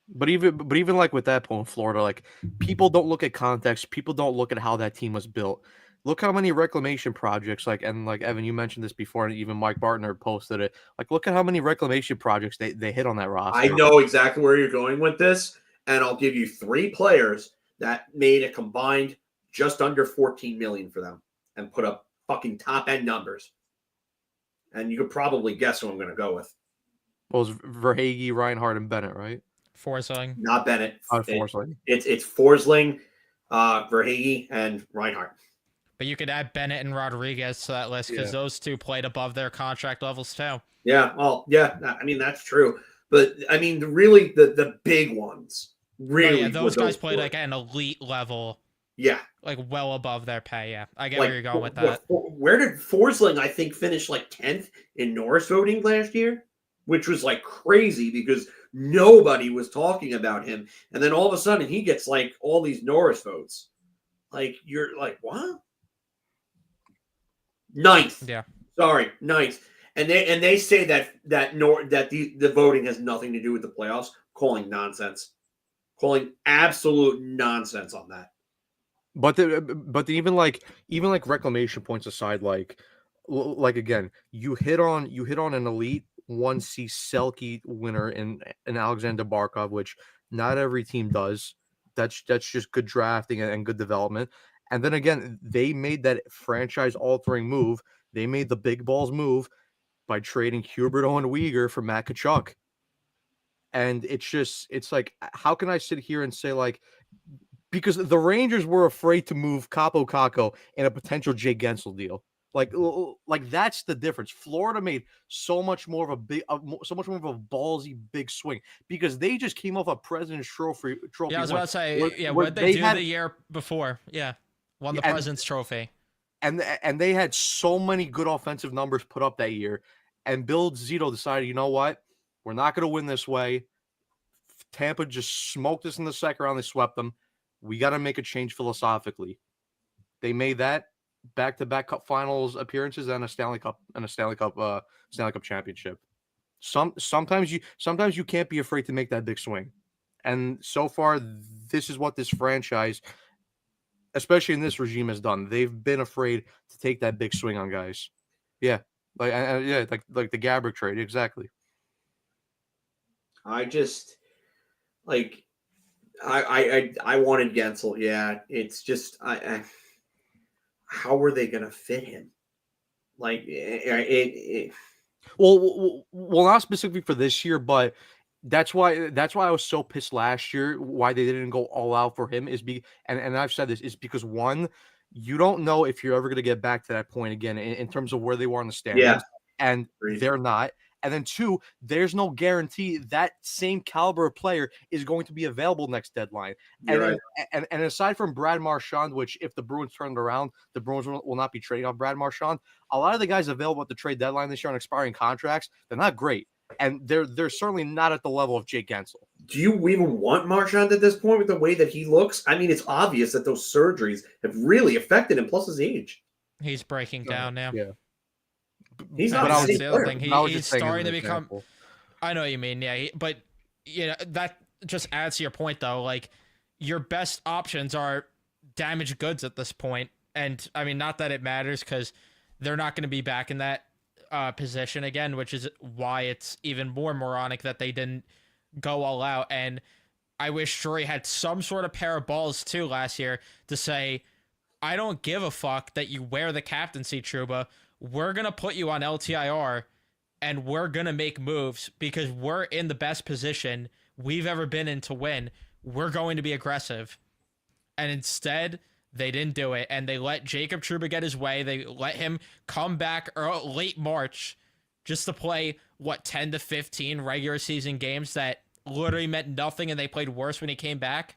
[SPEAKER 3] But even like with that point in Florida, like people don't look at context. People don't look at how that team was built. Look how many reclamation projects, like Evan, you mentioned this before, and even Mike Bartner posted it. Like, look at how many reclamation projects they hit on that roster.
[SPEAKER 2] I know exactly where you're going with this, and I'll give you 3 players that made a combined just under $14 million for them and put up fucking top end numbers. And you could probably guess who I'm going to go with.
[SPEAKER 3] Well, it was Verhaeghe, Reinhardt, and Bennett, right?
[SPEAKER 1] Forsling.
[SPEAKER 2] Not Bennett.
[SPEAKER 3] Forsling.
[SPEAKER 2] It's Forsling, Verhaeghe, and Reinhardt.
[SPEAKER 1] But you could add Bennett and Rodriguez to that list because those two played above their contract levels too.
[SPEAKER 2] Yeah, well, yeah, I mean that's true. But I mean, really, the big ones, really,
[SPEAKER 1] those guys played like at an elite level.
[SPEAKER 2] Yeah,
[SPEAKER 1] like well above their pay. Yeah, I get where you're going with that.
[SPEAKER 2] Where did Forsling, I think, finish like 10th in Norris voting last year, which was like crazy because nobody was talking about him, and then all of a sudden he gets like all these Norris votes. Like you're like, what? 9th.
[SPEAKER 1] Yeah.
[SPEAKER 2] Sorry, 9th. And they say that the voting has nothing to do with the playoffs. Calling nonsense. Calling absolute nonsense on that.
[SPEAKER 3] But even like reclamation points aside, like again, you hit on an elite 1C Selke winner in Alexander Barkov, which not every team does. That's just good drafting and good development. And then again, they made that franchise-altering move. They made the big balls move by trading Huberdeau and Weegar for Matt Tkachuk. And it's like, how can I sit here and say, like, because the Rangers were afraid to move Capo Caco in a potential Jay Gensel deal. Like that's the difference. Florida made so much more of a ballsy big swing because they just came off a President's Trophy.
[SPEAKER 1] Yeah, I was about to say, what they do the year before? Yeah, won the President's Trophy.
[SPEAKER 3] And they had so many good offensive numbers put up that year. And Bill Zito decided, you know what? We're not going to win this way. Tampa just smoked us in the second round. They swept them. We got to make a change philosophically. They made that back-to-back Cup Finals appearances and a Stanley Cup championship. Sometimes you can't be afraid to make that big swing. And so far, this is what this franchise especially in this regime, has done. They've been afraid to take that big swing on guys. Yeah, like the Gabrick trade, exactly.
[SPEAKER 2] I just like I wanted Gensel. Yeah, it's just how were they going to fit him? Like it
[SPEAKER 3] Well, not specifically for this year, but that's why I was so pissed last year. Why they didn't go all out for him is and I've said this is because one, you don't know if you're ever going to get back to that point again in terms of where they were in the
[SPEAKER 2] yeah,
[SPEAKER 3] standings, and
[SPEAKER 2] agreed.
[SPEAKER 3] they're not. And then two, there's no guarantee that same caliber of player is going to be available next deadline.
[SPEAKER 2] You're right.
[SPEAKER 3] And aside from Brad Marchand, which if the Bruins turn it around, the Bruins will not be trading off Brad Marchand. A lot of the guys available at the trade deadline this year on expiring contracts, they're not great. And they're certainly not at the level of Jake Gensel.
[SPEAKER 2] Do you even want Marchand at this point with the way that he looks? I mean, it's obvious that those surgeries have really affected him, plus his age.
[SPEAKER 1] He's breaking down now.
[SPEAKER 3] Yeah.
[SPEAKER 2] He's not
[SPEAKER 1] That's
[SPEAKER 2] a
[SPEAKER 1] the
[SPEAKER 2] safe
[SPEAKER 1] other
[SPEAKER 2] player.
[SPEAKER 1] thing. He's starting to become. I know what you mean, yeah. But you know that just adds to your point, though. Like your best options are damaged goods at this point, and I mean, not that it matters because they're not going to be back in that position again, which is why it's even more moronic that they didn't go all out. And I wish Drury had some sort of pair of balls too last year to say, I don't give a fuck that you wear the captaincy, Trouba. We're going to put you on LTIR and we're going to make moves because we're in the best position we've ever been in to win. We're going to be aggressive. And instead, they didn't do it. And they let Jacob Trouba get his way. They let him come back late March just to play, 10 to 15 regular season games that literally meant nothing, and they played worse when he came back.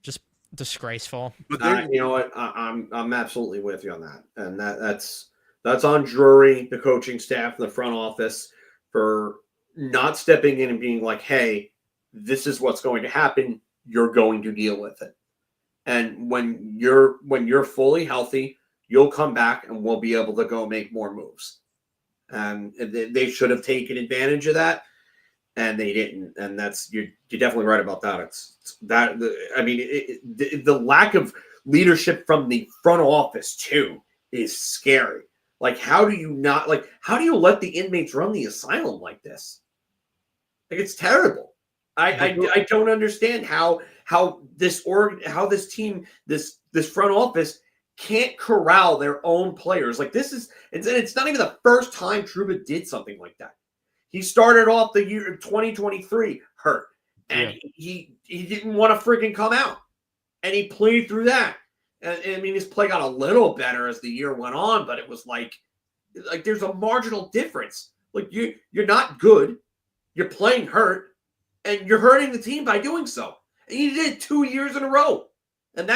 [SPEAKER 1] Just disgraceful.
[SPEAKER 2] But you know what? I'm absolutely with you on that, and that's on Drury, the coaching staff, and the front office for not stepping in and being like, "Hey, this is what's going to happen. You're going to deal with it." And when you're fully healthy, you'll come back, and we'll be able to go make more moves. And they should have taken advantage of that. And they didn't, and you're definitely right about that. It's that I mean, the lack of leadership from the front office too is scary. Like, how do you let the inmates run the asylum like this? Like, it's terrible. I don't understand how this team, this front office can't corral their own players. Like, it's not even the first time Trouba did something like that. He started off the year 2023 hurt, and he didn't want to freaking come out, and he played through that. And I mean, his play got a little better as the year went on, but it was like there's a marginal difference. Like you're not good, you're playing hurt, and you're hurting the team by doing so. And he did it 2 years in a row, and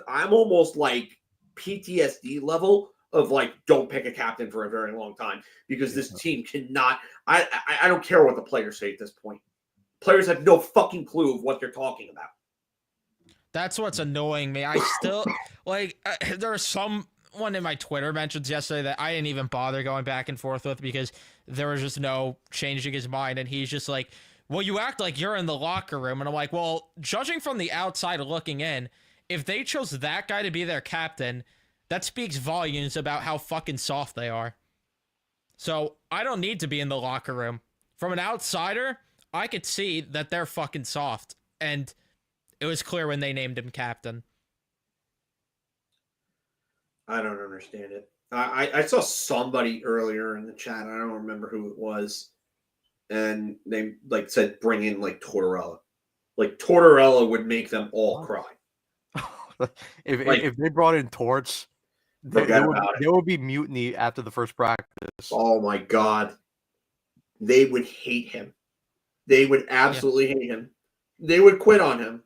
[SPEAKER 2] I'm almost like PTSD level of like, don't pick a captain for a very long time because this team cannot. I don't care what the players say at this point. Players have no fucking clue of what they're talking about.
[SPEAKER 1] That's what's annoying me. I still there was someone in my Twitter mentions yesterday that I didn't even bother going back and forth with because there was just no changing his mind, and he's just like, well, you act like you're in the locker room. And I'm like, well, judging from the outside looking in, if they chose that guy to be their captain, that speaks volumes about how fucking soft they are. So I don't need to be in the locker room. From an outsider, I could see that they're fucking soft. And it was clear when they named him captain.
[SPEAKER 2] I don't understand it. I saw somebody earlier in the chat. I don't remember who it was. And they said, bring in Tortorella. Like Tortorella would make them all cry.
[SPEAKER 3] If they brought in Torts, there would be mutiny after the first practice.
[SPEAKER 2] Oh my God. They would hate him. They would absolutely hate him. They would quit on him.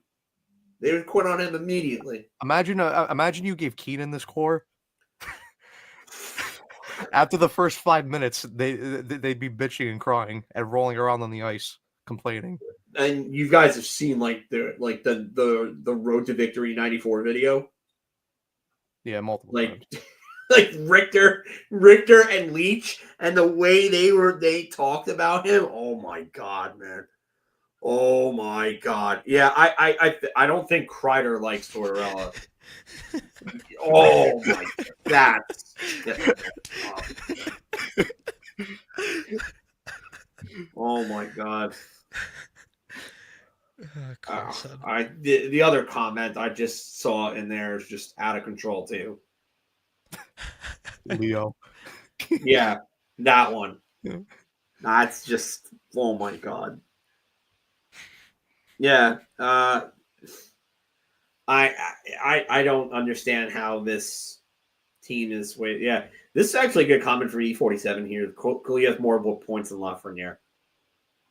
[SPEAKER 2] They would quit on him immediately.
[SPEAKER 3] Imagine you gave Keenan this core. After the first 5 minutes, they'd be bitching and crying and rolling around on the ice, complaining.
[SPEAKER 2] And you guys have seen the Road to Victory '94 video.
[SPEAKER 3] Yeah, multiple times.
[SPEAKER 2] Like Richter and Leach, and the way they talked about him. Oh my God, man. Oh my god. Yeah, I don't think Kreider likes Tortorella. Oh my, that's oh my god. The other comment I just saw in there is just out of control too.
[SPEAKER 3] Leo.
[SPEAKER 2] Yeah, that one.
[SPEAKER 3] Yeah.
[SPEAKER 2] That's just, oh my god. Yeah. I don't understand how this team is way. Yeah, this is actually a good comment for E47 here. Cooley has more points than Lafreniere.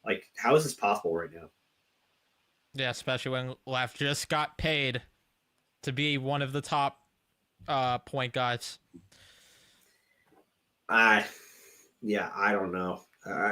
[SPEAKER 2] Like, how is this possible right now?
[SPEAKER 1] Yeah, especially when Laf just got paid to be one of the top point guys.
[SPEAKER 2] Yeah, I don't know.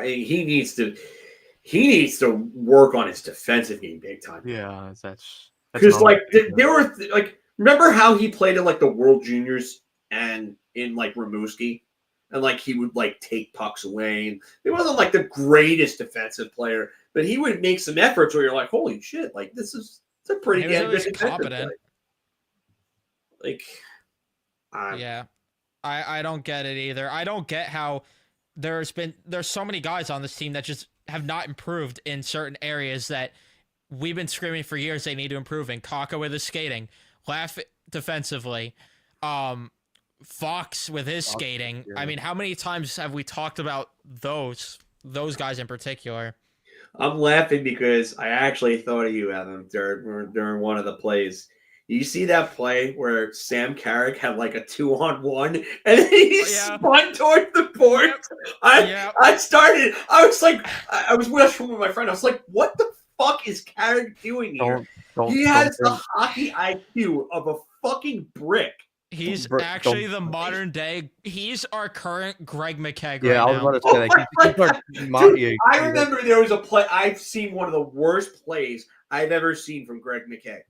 [SPEAKER 2] He needs to work on his defensive game big time.
[SPEAKER 3] Yeah, that's
[SPEAKER 2] because like there were like, remember how he played in like the World Juniors and in like Rimouski, and like he would like take pucks away, and he wasn't like the greatest defensive player, but he would make some efforts where you're like, holy shit, like it's a pretty damn good competent. Like,
[SPEAKER 1] yeah, I don't get it either. I don't get how there's so many guys on this team that just have not improved in certain areas that we've been screaming for years they need to improve in. Kaka with his skating, Laugh defensively, Fox with his skating. Yeah. I mean, how many times have we talked about those guys in particular?
[SPEAKER 2] I'm laughing because I actually thought of you, Evan, during one of the plays. You see that play where Sam Carrick had like a 2-on-1 and then he spun towards the board? Yep. I was with my friend. I was like, what the fuck is Carrick doing here? He has the hockey IQ of a fucking brick.
[SPEAKER 1] He's actually the modern day. He's our current Greg McKegg.
[SPEAKER 3] Yeah,
[SPEAKER 1] right
[SPEAKER 3] I was about to say that.
[SPEAKER 2] Dude, I remember there was a play. I've seen one of the worst plays I've ever seen from Greg McKegg.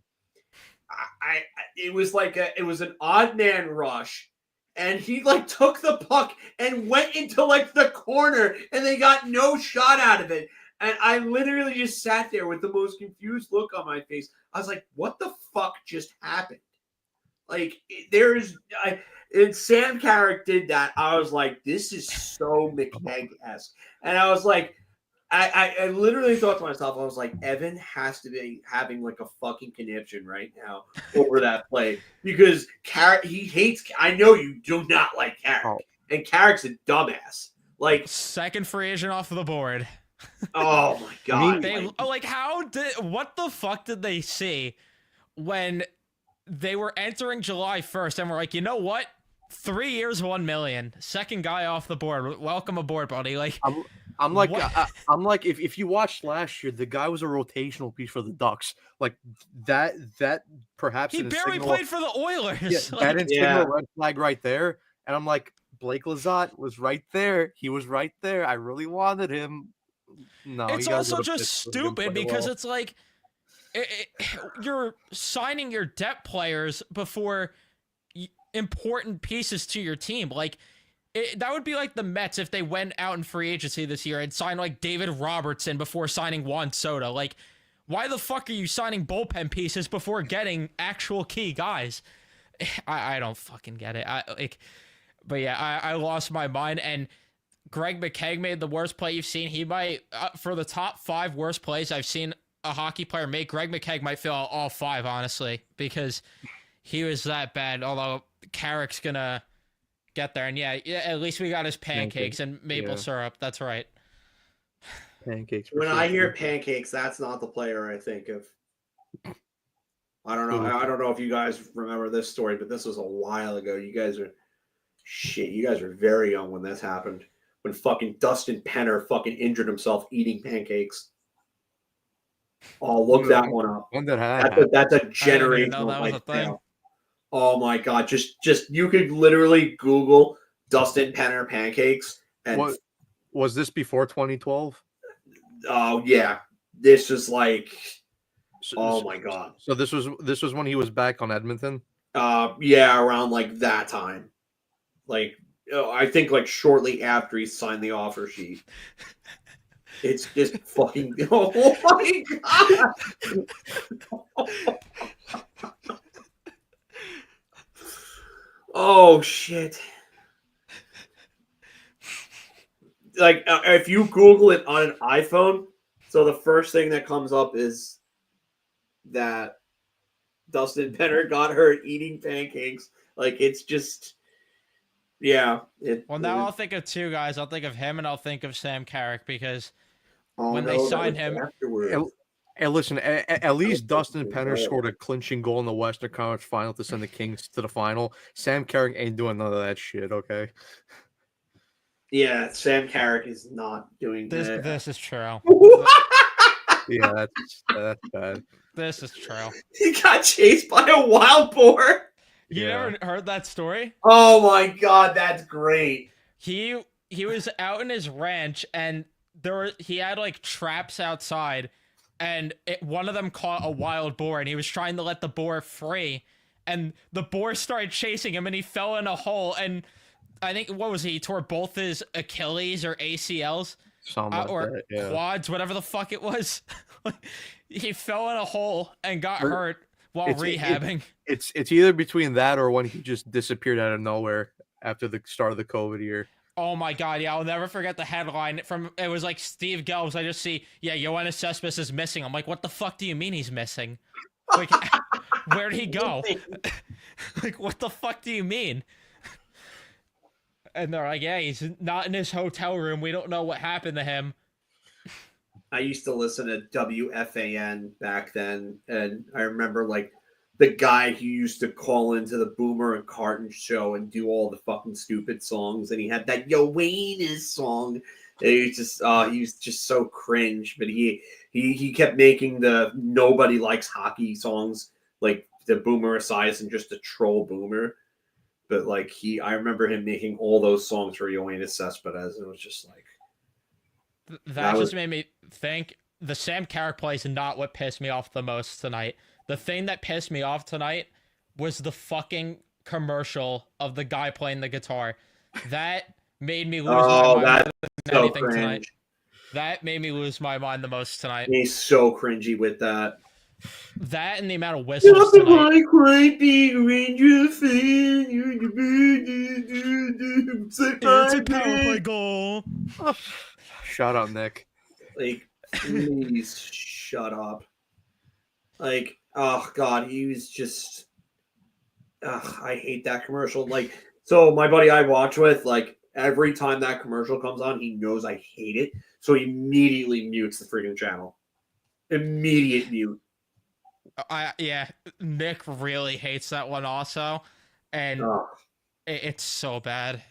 [SPEAKER 2] It was an odd man rush, and he like took the puck and went into like the corner, and they got no shot out of it. And I literally just sat there with the most confused look on my face. I was like, what the fuck just happened? Like, and Sam Carrick did that. I was like, this is so McKegg-esque. And I was like, I literally thought to myself, I was like, Evan has to be having like a fucking conniption right now over that play. Because Carrick, he hates, I know you do not like Carrick. Oh. And Carrick's a dumbass. Like,
[SPEAKER 1] second free agent off of the board.
[SPEAKER 2] Oh my god!
[SPEAKER 1] What the fuck did they see when they were entering July 1st and we're like, you know what? 3 years, $1 million. Second guy off the board. Welcome aboard, buddy. Like,
[SPEAKER 3] I'm like, if you watched last year, the guy was a rotational piece for the Ducks. Like that perhaps
[SPEAKER 1] he barely played for the Oilers.
[SPEAKER 3] Yeah, that is a red flag right there. And I'm like, Blake Lizotte was right there. He was right there. I really wanted him. No,
[SPEAKER 1] it's also just stupid because it's like you're signing your depth players before important pieces to your team. Like that would be like the Mets if they went out in free agency this year and signed like David Robertson before signing Juan Soto. Like, why the fuck are you signing bullpen pieces before getting actual key guys? I don't fucking get it. But yeah, I lost my mind. And Greg McKegg made the worst play you've seen. He might, for the top 5 worst plays I've seen a hockey player make, Greg McKegg might fill all 5, honestly, because he was that bad. Although Carrick's gonna get there, and yeah, at least we got his pancakes and maple syrup. That's right.
[SPEAKER 3] Pancakes.
[SPEAKER 2] When I hear pancakes, that's not the player I think of. I don't know. I don't know if you guys remember this story, but this was a while ago. You guys are very young when this happened. When fucking Dustin Penner fucking injured himself eating pancakes. Oh, look that one up.
[SPEAKER 3] When did
[SPEAKER 2] that's a generational thing. Oh my god! Just you could literally Google Dustin Penner pancakes. And
[SPEAKER 3] what was this before 2012?
[SPEAKER 2] Oh yeah, this was like, oh my god.
[SPEAKER 3] So this was when he was back on Edmonton.
[SPEAKER 2] Yeah, around like that time, like I think like shortly after he signed the offer sheet. It's just fucking. Oh my god! Oh shit! Like if you Google it on an iPhone, so the first thing that comes up is that Dustin Penner got hurt eating pancakes. Like it's just, yeah.
[SPEAKER 1] Well, now I'll think of two guys. I'll think of him and I'll think of Sam Carrick because
[SPEAKER 2] oh,
[SPEAKER 1] when
[SPEAKER 2] no,
[SPEAKER 1] they
[SPEAKER 2] that
[SPEAKER 1] signed
[SPEAKER 2] was
[SPEAKER 1] him,
[SPEAKER 2] afterwards.
[SPEAKER 3] And listen, at least Dustin
[SPEAKER 2] was
[SPEAKER 3] Penner
[SPEAKER 2] bad.
[SPEAKER 3] scored a clinching goal in the Western Conference Final to send the Kings to the final. Sam Carrick ain't doing none of that shit, okay?
[SPEAKER 2] Yeah, Sam Carrick is not doing
[SPEAKER 1] this
[SPEAKER 2] that.
[SPEAKER 1] this is true.
[SPEAKER 3] Yeah, that's bad.
[SPEAKER 1] This is true.
[SPEAKER 2] He got chased by a wild boar.
[SPEAKER 1] You
[SPEAKER 3] Yeah.
[SPEAKER 1] never heard that story?
[SPEAKER 2] Oh my god, that's great.
[SPEAKER 1] He was out in his ranch and he had like traps outside and one of them caught a wild boar and he was trying to let the boar free and the boar started chasing him and he fell in a hole and I think what was he tore both his Achilles or ACLs
[SPEAKER 3] Something like
[SPEAKER 1] or
[SPEAKER 3] that, yeah.
[SPEAKER 1] quads, whatever the fuck it was. He fell in a hole and got hurt while rehabbing.
[SPEAKER 3] It's either between that or when he just disappeared out of nowhere after the start of the COVID year.
[SPEAKER 1] Oh my god, yeah, I'll never forget the headline from it was like Steve Gelbs. I just see, yeah, Yoenis Cespedes is missing. I'm like, what the fuck do you mean he's missing? Like, where'd he go? Like, what the fuck do you mean? And they're like, yeah, he's not in his hotel room. We don't know what happened to him.
[SPEAKER 2] I used to listen to WFAN back then, and I remember like the guy who used to call into the Boomer and Carton show and do all the fucking stupid songs, and he had that Yo Wayne song. And he was just so cringe, but he kept making the nobody likes hockey songs like the Boomer Esiason just to troll Boomer. But like I remember him making all those songs for Yoenis Cespedes, and it was just like
[SPEAKER 1] that just made me think the Sam Carrick play is not what pissed me off the most tonight. The thing that pissed me off tonight was the fucking commercial of the guy playing the guitar. That made me lose my mind more than anything tonight. That made me lose my mind the most tonight.
[SPEAKER 2] He's so cringy with that.
[SPEAKER 1] That and the amount of whistles tonight.
[SPEAKER 2] Like right being Ranger fan.
[SPEAKER 1] It's a power play goal.
[SPEAKER 3] Shut up, Nick.
[SPEAKER 2] Like, please shut up. Like, oh god, he was just. I hate that commercial. Like, so my buddy I watch with, like, every time that commercial comes on, he knows I hate it, so he immediately mutes the freaking channel. Immediate mute.
[SPEAKER 1] Yeah, Nick really hates that one also, and it's so bad.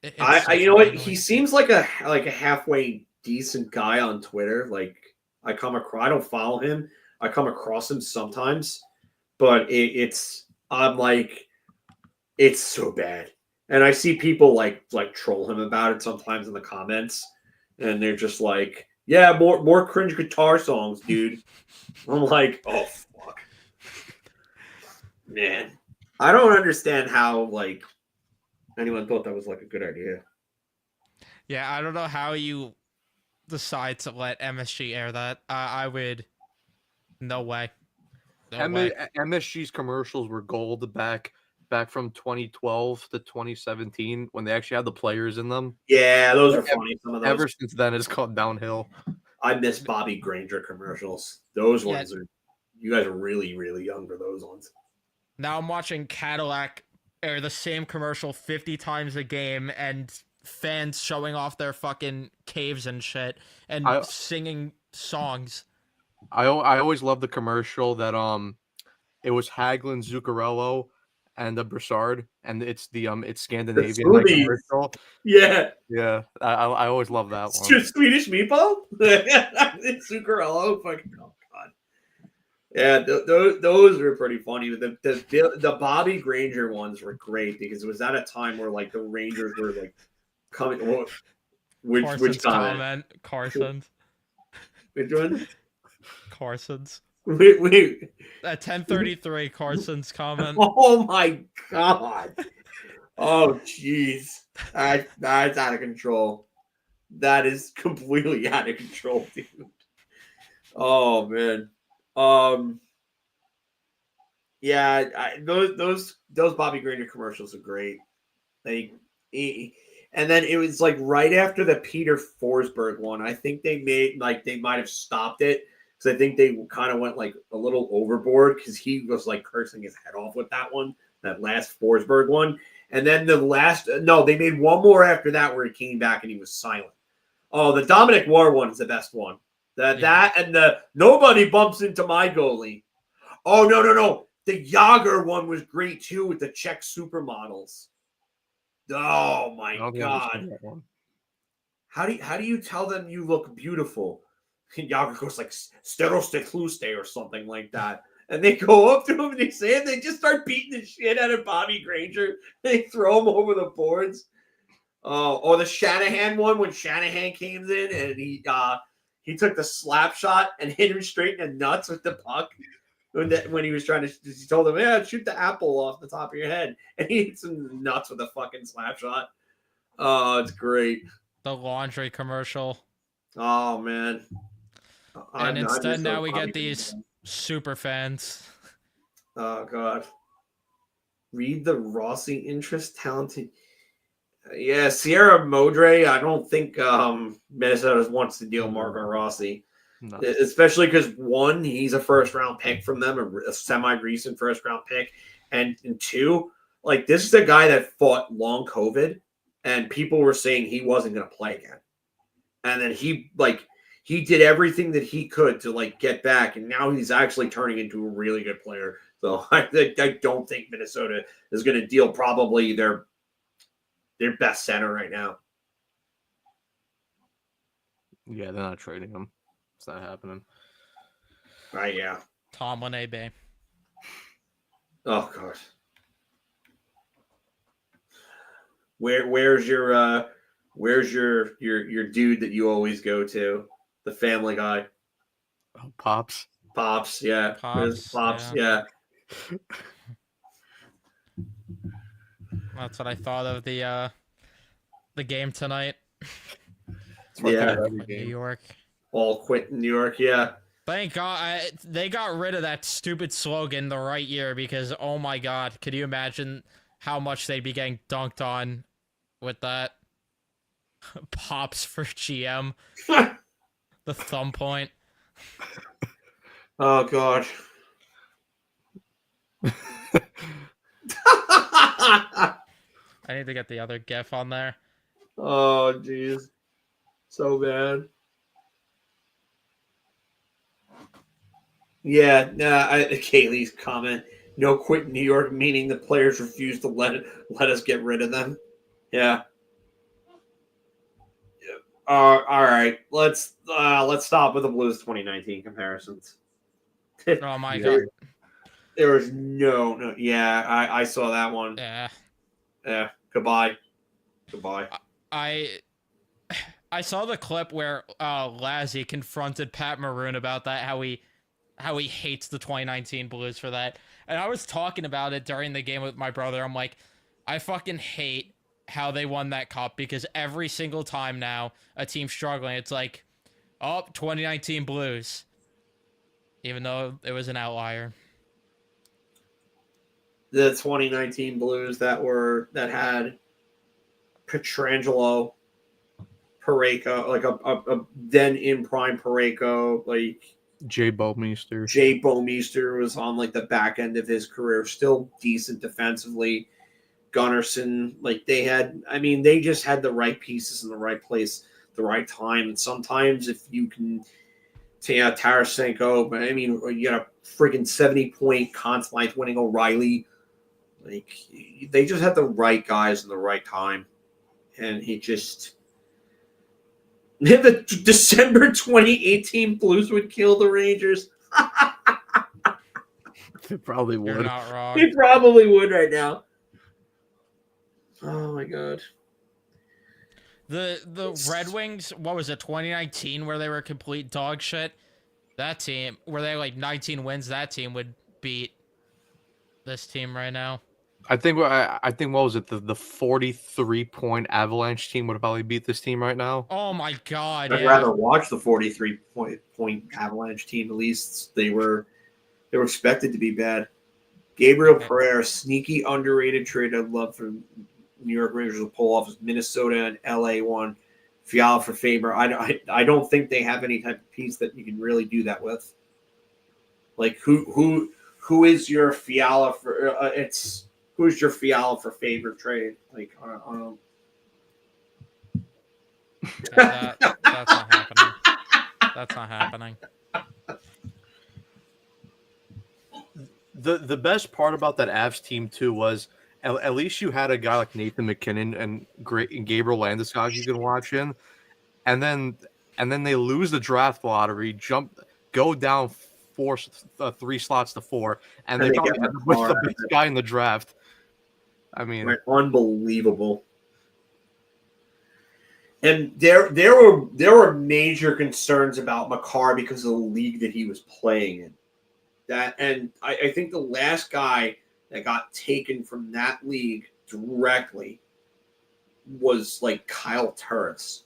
[SPEAKER 2] You know what? He seems like a halfway decent guy on Twitter. Like I don't follow him. I come across him sometimes, but I'm like, it's so bad. And I see people like troll him about it sometimes in the comments, and they're just like, yeah, more cringe guitar songs, dude. I'm like, oh fuck, man. I don't understand how like anyone thought that was like a good idea.
[SPEAKER 1] Yeah, I don't know how you decide to let MSG air that. I would. No way.
[SPEAKER 3] MSG's commercials were gold back from 2012 to 2017 when they actually had the players in them.
[SPEAKER 2] Yeah, those are funny. Some of those.
[SPEAKER 3] Ever since then, it's called downhill.
[SPEAKER 2] I miss Bobby Granger commercials. Those ones are. You guys are really, really young for those ones.
[SPEAKER 1] Now I'm watching Cadillac air the same commercial 50 times a game and fans showing off their fucking caves and shit and singing songs.
[SPEAKER 3] I always loved the commercial that it was Hagelin, Zuccarello, and the Broussard, and it's it's Scandinavian like commercial.
[SPEAKER 2] Yeah,
[SPEAKER 3] yeah. I always love that one.
[SPEAKER 2] Swedish meatball. Zuccarello, fucking oh god. Yeah, those were pretty funny. But the Bobby Granger ones were great because it was at a time where like the Rangers were like coming. Which comment?
[SPEAKER 1] Carson's.
[SPEAKER 2] Which one?
[SPEAKER 1] Carson's.
[SPEAKER 2] Wait.
[SPEAKER 1] At 10:33, Carson's comment.
[SPEAKER 2] Oh my god. Oh jeez. That's out of control. That is completely out of control, dude. Oh man. Um. Yeah, those Bobby Greener commercials are great. Like, and then it was like right after the Peter Forsberg one. I think they might have stopped it because I think they kind of went like a little overboard because he was like cursing his head off with that last Forsberg one. And then they made one more after that where he came back and he was silent. Oh, the Dominic Moore one is the best one. That and the nobody bumps into my goalie. Oh no. The Yager one was great too with the Czech supermodels. Oh my god! How do you tell them you look beautiful? Yager goes like "Sterostekluste" or something like that, and they go up to him and they say it. They just start beating the shit out of Bobby Granger. They throw him over the boards. Oh, the Shanahan one when Shanahan came in and he took the slap shot and hit him straight in the nuts with the puck. When he was he told him, "Yeah, shoot the apple off the top of your head," and he hits him nuts with a fucking slap shot. Oh, it's great.
[SPEAKER 1] The laundry commercial.
[SPEAKER 2] Oh man.
[SPEAKER 1] And instead now we get these super fans.
[SPEAKER 2] Oh god. Read the Rossi interest talented. Yeah, Sierra Modre. I don't think Minnesota wants to deal Marco Rossi. No. Especially because one, he's a first-round pick from them, a semi-recent first-round pick, and two, like this is a guy that fought long COVID, and people were saying he wasn't going to play again, and then he did everything that he could to like get back, and now he's actually turning into a really good player. So I don't think Minnesota is going to deal probably their best center right now.
[SPEAKER 3] Yeah, they're not trading him. It's not happening.
[SPEAKER 2] Right, yeah.
[SPEAKER 1] Tomlin A-Bay.
[SPEAKER 2] Oh god. Where's your dude that you always go to? The Family Guy.
[SPEAKER 3] Oh, Pops.
[SPEAKER 2] Pops, yeah. Pops, yeah.
[SPEAKER 1] That's what I thought of the game tonight.
[SPEAKER 2] Yeah.
[SPEAKER 1] New York.
[SPEAKER 2] All quit in New York, yeah.
[SPEAKER 1] Thank God they got rid of that stupid slogan the right year because, oh my God, could you imagine how much they'd be getting dunked on with that? Pops for GM. The thumb point.
[SPEAKER 2] Oh, God.
[SPEAKER 1] I need to get the other GIF on there.
[SPEAKER 2] Oh, jeez. So bad. Yeah, Kaylee's comment. No quit in New York, meaning the players refuse to let us get rid of them. Yeah. All right. Let's stop with the Blues 2019 comparisons.
[SPEAKER 1] Oh my God.
[SPEAKER 2] There was no. Yeah, I saw that one.
[SPEAKER 1] Yeah.
[SPEAKER 2] Yeah. Goodbye.
[SPEAKER 1] I saw the clip where Lassie confronted Pat Maroon about that, how he hates the 2019 Blues for that. And I was talking about it during the game with my brother. I'm like, I fucking hate how they won that cup because every single time now a team's struggling, it's like, oh, 2019 Blues. Even though it was an outlier.
[SPEAKER 2] The 2019 Blues that had Pietrangelo, Parayko, like a then in prime Parayko, like
[SPEAKER 3] Jay Bouwmeester.
[SPEAKER 2] Jay Bouwmeester was on like the back end of his career, still decent defensively. Gunnarsson, like they just had the right pieces in the right place, the right time. And sometimes if you can, Tarasenko, but I mean, you got a freaking 70-point Conn Smythe winning O'Reilly. Like they just had the right guys in the right time, and he just. The December 2018 Blues would kill the Rangers.
[SPEAKER 3] They probably would.
[SPEAKER 1] You're not wrong.
[SPEAKER 2] They probably would right now. Oh my God.
[SPEAKER 1] The Red Wings, what was it, 2019, where they were complete dog shit? That team, where they had like 19 wins, that team would beat this team right now.
[SPEAKER 3] I think what was it, the 43-point Avalanche team would probably beat this team right now.
[SPEAKER 1] Oh my God!
[SPEAKER 2] I'd
[SPEAKER 1] Yeah.
[SPEAKER 2] rather watch the 43-point Avalanche team. At least they were expected to be bad. Gabriel Pereira, sneaky underrated trade I'd love for New York Rangers to pull off is Minnesota and LA one. Fiala for Faber. I don't think they have any type of piece that you can really do that with. Like who is your Fiala for? Who's your Fiala for Faber trade? Like
[SPEAKER 1] That's not happening. That's not happening.
[SPEAKER 3] The best part about that Avs team too was at least you had a guy like Nathan McKinnon and Gabriel Landeskog you can watch in, and then they lose the draft lottery, go down 3 slots to 4, and they
[SPEAKER 2] they
[SPEAKER 3] probably
[SPEAKER 2] get
[SPEAKER 3] end up with the
[SPEAKER 2] McCarr.
[SPEAKER 3] best guy in the draft. I mean,
[SPEAKER 2] Right, unbelievable. And there were major concerns about McCarr because of the league that he was playing in. I think the last guy that got taken from that league directly was like Kyle Turris.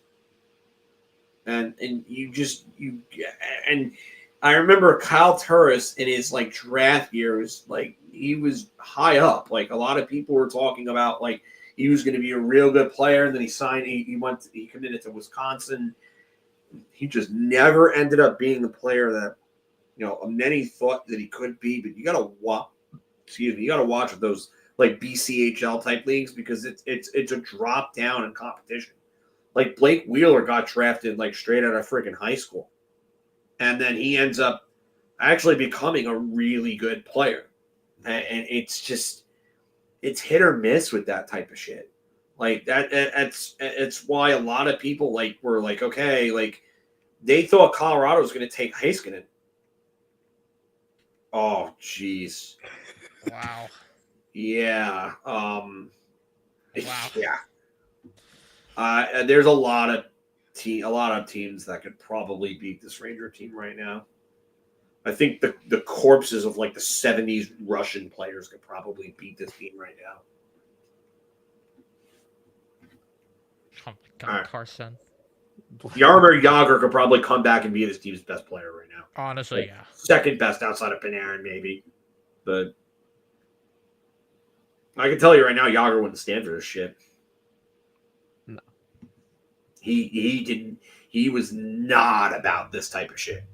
[SPEAKER 2] And I remember Kyle Turris in his like draft years, like he was high up. Like a lot of people were talking about like he was going to be a real good player, and then he committed to Wisconsin. He just never ended up being the player that many thought that he could be. But you got to watch. You got to watch those like BCHL type leagues because it's a drop down in competition. Like Blake Wheeler got drafted like straight out of freaking high school, and then he ends up actually becoming a really good player. And it's hit or miss with that type of shit. Like it's why a lot of people like were like, okay, like they thought Colorado was going to take Heiskanen. Oh, jeez.
[SPEAKER 1] Wow.
[SPEAKER 2] Yeah.
[SPEAKER 1] Wow.
[SPEAKER 2] Yeah. There's a lot of teams that could probably beat this Ranger team right now. I think the corpses of like the 70s Russian players could probably beat this team right now.
[SPEAKER 1] Oh my God,
[SPEAKER 2] All right.
[SPEAKER 1] Carson.
[SPEAKER 2] Jaromir Jagr could probably come back and be this team's best player right now.
[SPEAKER 1] Honestly,
[SPEAKER 2] Like,
[SPEAKER 1] yeah.
[SPEAKER 2] second best outside of Panarin, maybe. But I can tell you right now, Jagr wouldn't stand for this shit.
[SPEAKER 3] No.
[SPEAKER 2] He didn't. He was not about this type of shit.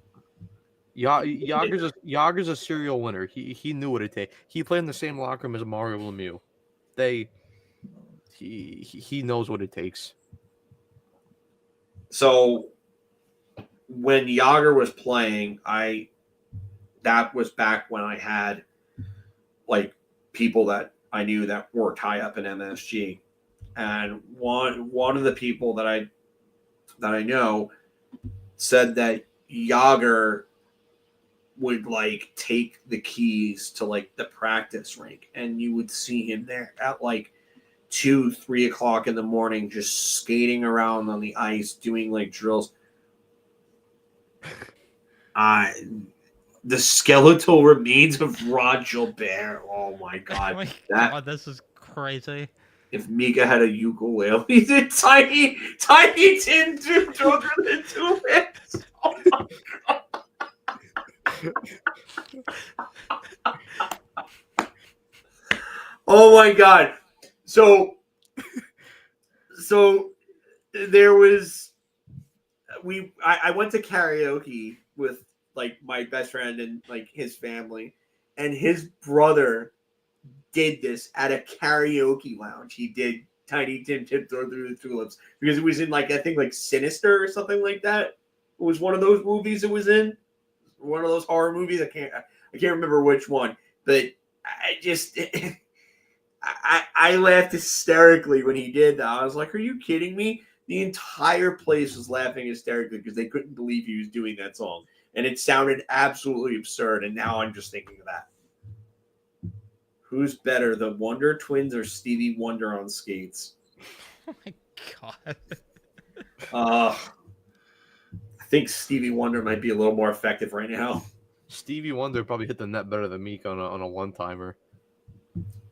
[SPEAKER 3] Yager's a serial winner. He knew what it takes. He played in the same locker room as Mario Lemieux. He knows what it takes.
[SPEAKER 2] So when Jagr was playing, that was back when I had like people that I knew that worked high up in MSG, and one of the people that I know said that Jagr would like take the keys to like the practice rink, and you would see him there at like 2-3 o'clock in the morning, just skating around on the ice, doing like drills. The skeletal remains of Rod Gilbert. Oh my God.
[SPEAKER 1] Oh my God, this is crazy.
[SPEAKER 2] If Mika had a ukulele, he's a tiny tin children in 2 minutes. Oh my God. Oh my God. So there was I went to karaoke with like my best friend and like his family, and his brother did this at a karaoke lounge. He did Tiny Tim Tiptoe Through the Tulips because it was in like I think like Sinister or something like that. It was one of those movies it was in. One of those horror movies. I can't remember which one, but I just I laughed hysterically when he did that. I was like, "Are you kidding me?" The entire place was laughing hysterically because they couldn't believe he was doing that song, and it sounded absolutely absurd. And now I'm just thinking of that. Who's better, the Wonder Twins or Stevie Wonder on skates?
[SPEAKER 1] Oh my God.
[SPEAKER 2] I think Stevie Wonder might be a little more effective right now.
[SPEAKER 3] Stevie Wonder probably hit the net better than Meek on a one-timer.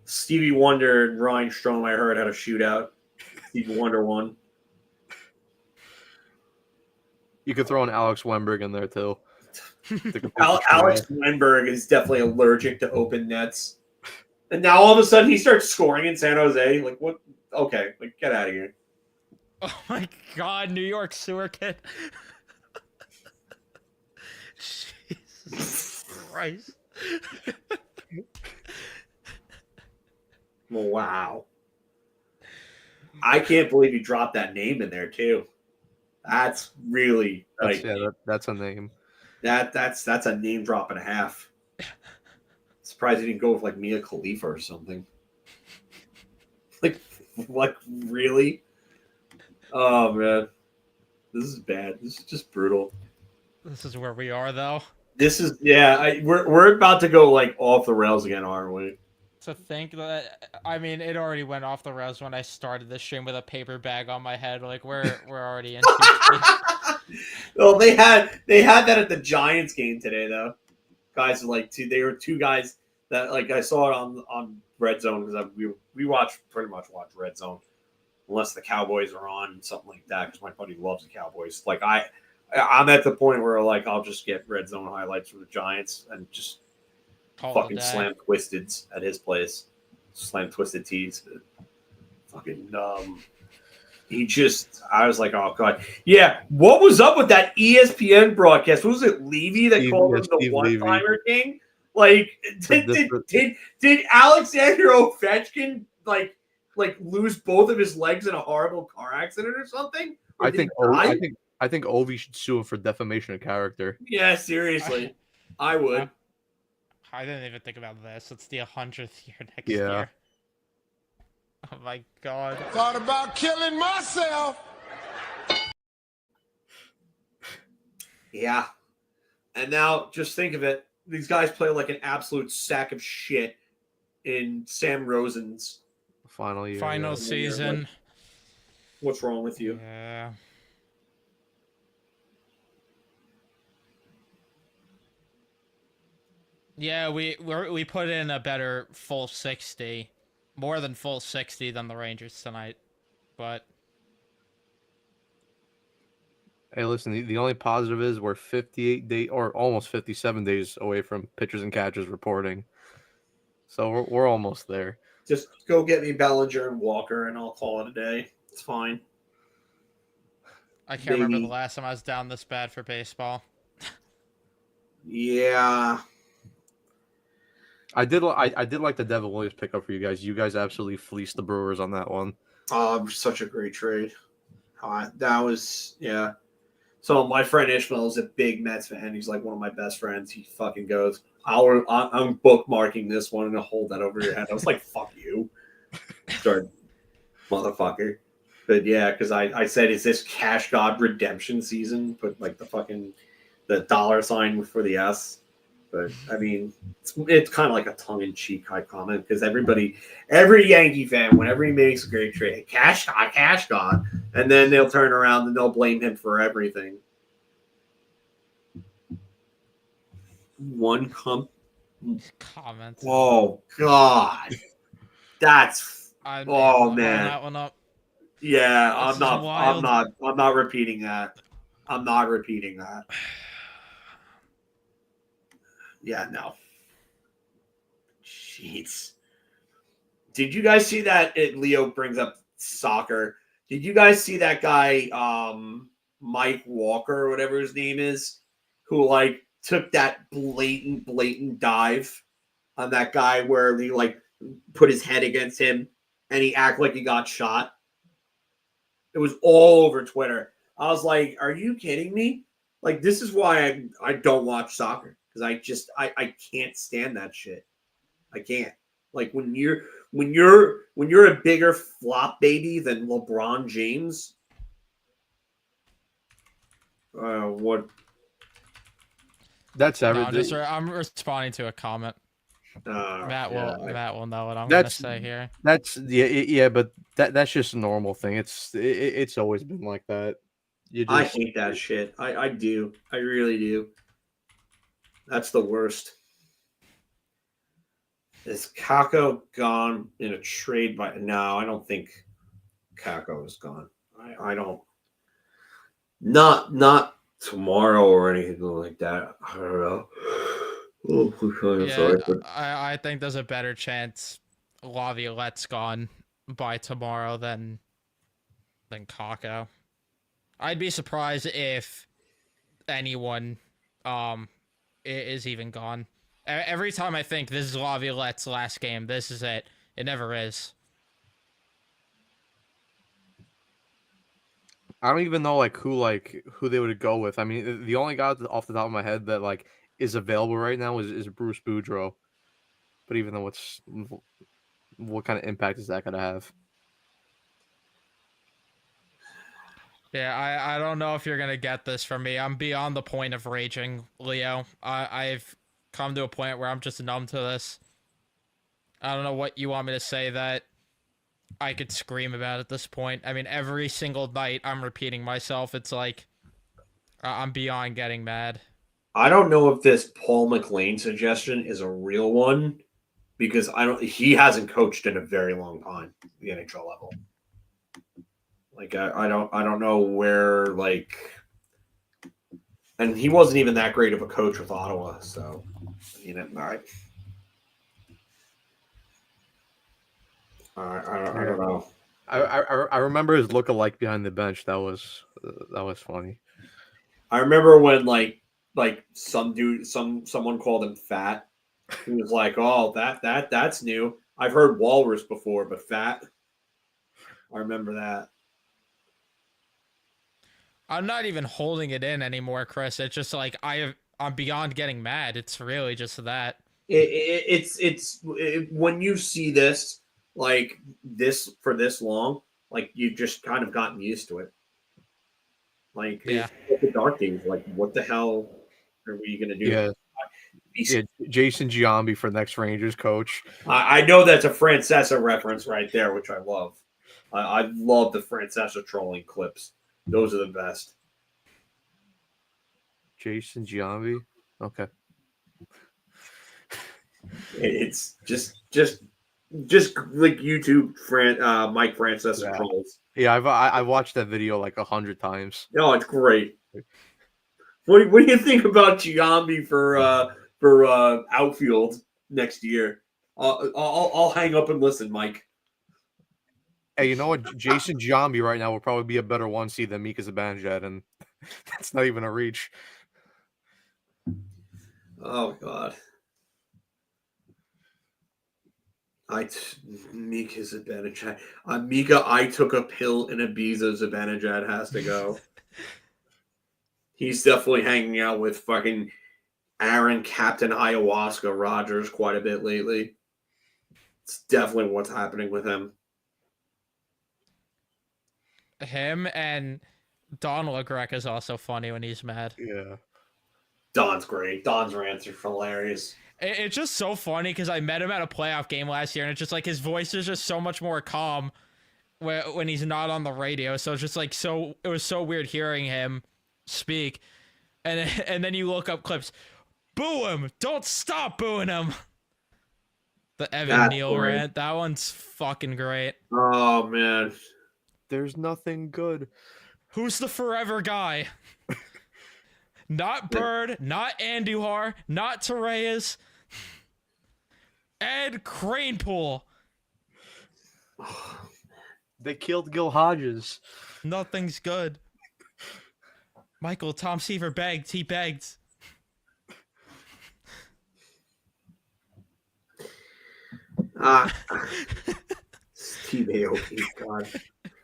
[SPEAKER 2] Stevie Wonder and Ryan Strome, I heard, had a shootout. Stevie Wonder won.
[SPEAKER 3] You could throw in Alex Wemberg in there too.
[SPEAKER 2] Alex Wemberg is definitely allergic to open nets. And now all of a sudden he starts scoring in San Jose. Like, what? Okay, like, get out of here.
[SPEAKER 1] Oh my God, New York sewer kid. Jesus Christ.
[SPEAKER 2] Wow. I can't believe you dropped that name in there too. That's really
[SPEAKER 3] that's a name.
[SPEAKER 2] That's a name drop and a half. Surprised you didn't go with like Mia Khalifa or something. Like really? Oh man, this is bad. This is just brutal.
[SPEAKER 1] This is where we are, though.
[SPEAKER 2] This is we're about to go like off the rails again, aren't we?
[SPEAKER 1] To think that, I mean, it already went off the rails when I started the stream with a paper bag on my head. Like we're already in.
[SPEAKER 2] Well, they had that at the Giants game today, though. Guys, they were two guys that like I saw it on Red Zone because we pretty much watch Red Zone unless the Cowboys are on something like that because my buddy loves the Cowboys. Like I'm at the point where like I'll just get Red Zone highlights from the Giants and just fucking slam twisteds at his place, slam twisted tees. Fucking I was like, oh god, yeah. What was up with that ESPN broadcast? Was it Levy that called him the one-timer king? Like, did Alexander Ovechkin like lose both of his legs in a horrible car accident or something? Or
[SPEAKER 3] I think Ovi should sue him for defamation of character.
[SPEAKER 2] Yeah, seriously, I would.
[SPEAKER 1] I didn't even think about this. It's the 100th year next year. Oh my god.
[SPEAKER 4] Thought about killing myself.
[SPEAKER 2] Yeah. And now just think of it. These guys play like an absolute sack of shit in Sam Rosen's
[SPEAKER 3] final
[SPEAKER 1] season.
[SPEAKER 2] Like, what's wrong with you?
[SPEAKER 1] Yeah. Yeah, we put in a better full 60, more than full 60 than the Rangers tonight, but
[SPEAKER 3] hey, listen, the only positive is we're 58 days or almost 57 days away from pitchers and catchers reporting, so we're almost there.
[SPEAKER 2] Just go get me Bellinger and Walker, and I'll call it a day. It's fine.
[SPEAKER 1] I can't remember the last time I was down this bad for baseball.
[SPEAKER 2] Yeah.
[SPEAKER 3] I did like the Devin Williams pickup for you guys. You guys absolutely fleeced the Brewers on that one.
[SPEAKER 2] Oh, such a great trade. That was, yeah. So my friend Ishmael is a big Mets fan. He's like one of my best friends. He fucking goes, I'm bookmarking this one and I'll hold that over your head. I was like, fuck you. Start, motherfucker. But yeah, because I said, is this Cash God redemption season? Put like the dollar sign for the S. But I mean, it's kind of like a tongue-in-cheek high comment because every Yankee fan, whenever he makes a great trade, Cash God, and then they'll turn around and they'll blame him for everything. One comment. Oh God, that's
[SPEAKER 1] man.
[SPEAKER 2] That one up. Yeah, I'm not repeating that. I'm not repeating that. Yeah, no. Jeez. Did you guys see that? Leo brings up soccer. Did you guys see that guy, Mike Walker or whatever his name is, who like took that blatant dive on that guy where he like put his head against him and he acted like he got shot? It was all over Twitter. I was like, are you kidding me? Like, this is why I don't watch soccer. Because I can't stand that shit. I can't. Like when you're a bigger flop baby than LeBron James. What?
[SPEAKER 3] That's everything.
[SPEAKER 1] I'm responding to a comment. Matt will know what I'm gonna say here.
[SPEAKER 3] That's but that's just a normal thing. It's always been like that.
[SPEAKER 2] I hate that shit. I do. I really do. That's the worst. Is Kako gone in a trade by? No, I don't think Kako is gone. I don't. Not tomorrow or anything like that. I don't know. Oh, I'm
[SPEAKER 1] Yeah,
[SPEAKER 2] sorry.
[SPEAKER 1] I think there's a better chance Laviolette's gone by tomorrow than Kako. I'd be surprised if anyone is even gone. Every time I think this is Laviolette's last game, this is it. It never is.
[SPEAKER 3] I don't even know who they would go with. I mean, the only guy off the top of my head that is available right now is Bruce Boudreaux. But even though what kind of impact is that gonna have?
[SPEAKER 1] Yeah, I don't know if you're gonna get this from me. I'm beyond the point of raging, Leo. I've come to a point where I'm just numb to this. I don't know what you want me to say that I could scream about at this point. I mean, every single night I'm repeating myself. It's like I'm beyond getting mad.
[SPEAKER 2] I don't know if this Paul McLean suggestion is a real one because I don't. He hasn't coached in a very long time, the NHL level. Like I don't know where like, and he wasn't even that great of a coach with Ottawa. So, I don't know.
[SPEAKER 3] I remember his look-alike behind the bench. That was funny.
[SPEAKER 2] I remember when like someone called him fat. He was like, "Oh, that's new. I've heard walrus before, but fat." I remember that.
[SPEAKER 1] I'm not even holding it in anymore, Chris. It's just like I'm beyond getting mad. It's really just that.
[SPEAKER 2] When you see this like this for this long, like you've just kind of gotten used to it. Like
[SPEAKER 1] Yeah.
[SPEAKER 2] it's the dark days. Like what the hell are we gonna do?
[SPEAKER 3] Yeah. Yeah, Jason Giambi for next Rangers coach.
[SPEAKER 2] I know that's a Francesa reference right there, which I love. I love the Francesa trolling clips. Those are the best.
[SPEAKER 3] Jason Giambi. Okay.
[SPEAKER 2] It's just like YouTube Mike Francesa trolls.
[SPEAKER 3] Yeah, I've watched that video like 100 times.
[SPEAKER 2] No, it's great. What do you think about Giambi for outfield next year? I'll hang up and listen, Mike.
[SPEAKER 3] Hey, you know what? Jason Giambi right now will probably be a better 1C than Mika Zibanejad, and that's not even a reach.
[SPEAKER 2] Oh God. Mika Zibanejad. Mika, I took a pill in Ibiza. Zibanejad has to go. He's definitely hanging out with fucking Aaron Captain Ayahuasca Rogers quite a bit lately. It's definitely what's happening with him.
[SPEAKER 1] Him and Don LeGrec is also funny when he's mad.
[SPEAKER 3] Yeah.
[SPEAKER 2] Don's great. Don's rants are hilarious.
[SPEAKER 1] It's just so funny because I met him at a playoff game last year, and it's just like his voice is just so much more calm when he's not on the radio. So it's just like it was so weird hearing him speak, and then you look up clips. Boo him! Don't stop booing him. The Evan Neal rant. That one's fucking great.
[SPEAKER 2] Oh man.
[SPEAKER 3] There's nothing good.
[SPEAKER 1] Who's the forever guy? Not Bird, not Andujar, not Torreyes. Ed Cranepool.
[SPEAKER 3] They killed Gil Hodges.
[SPEAKER 1] Nothing's good. Michael, Tom Seaver begged. He begged.
[SPEAKER 2] Steve Aoki, God.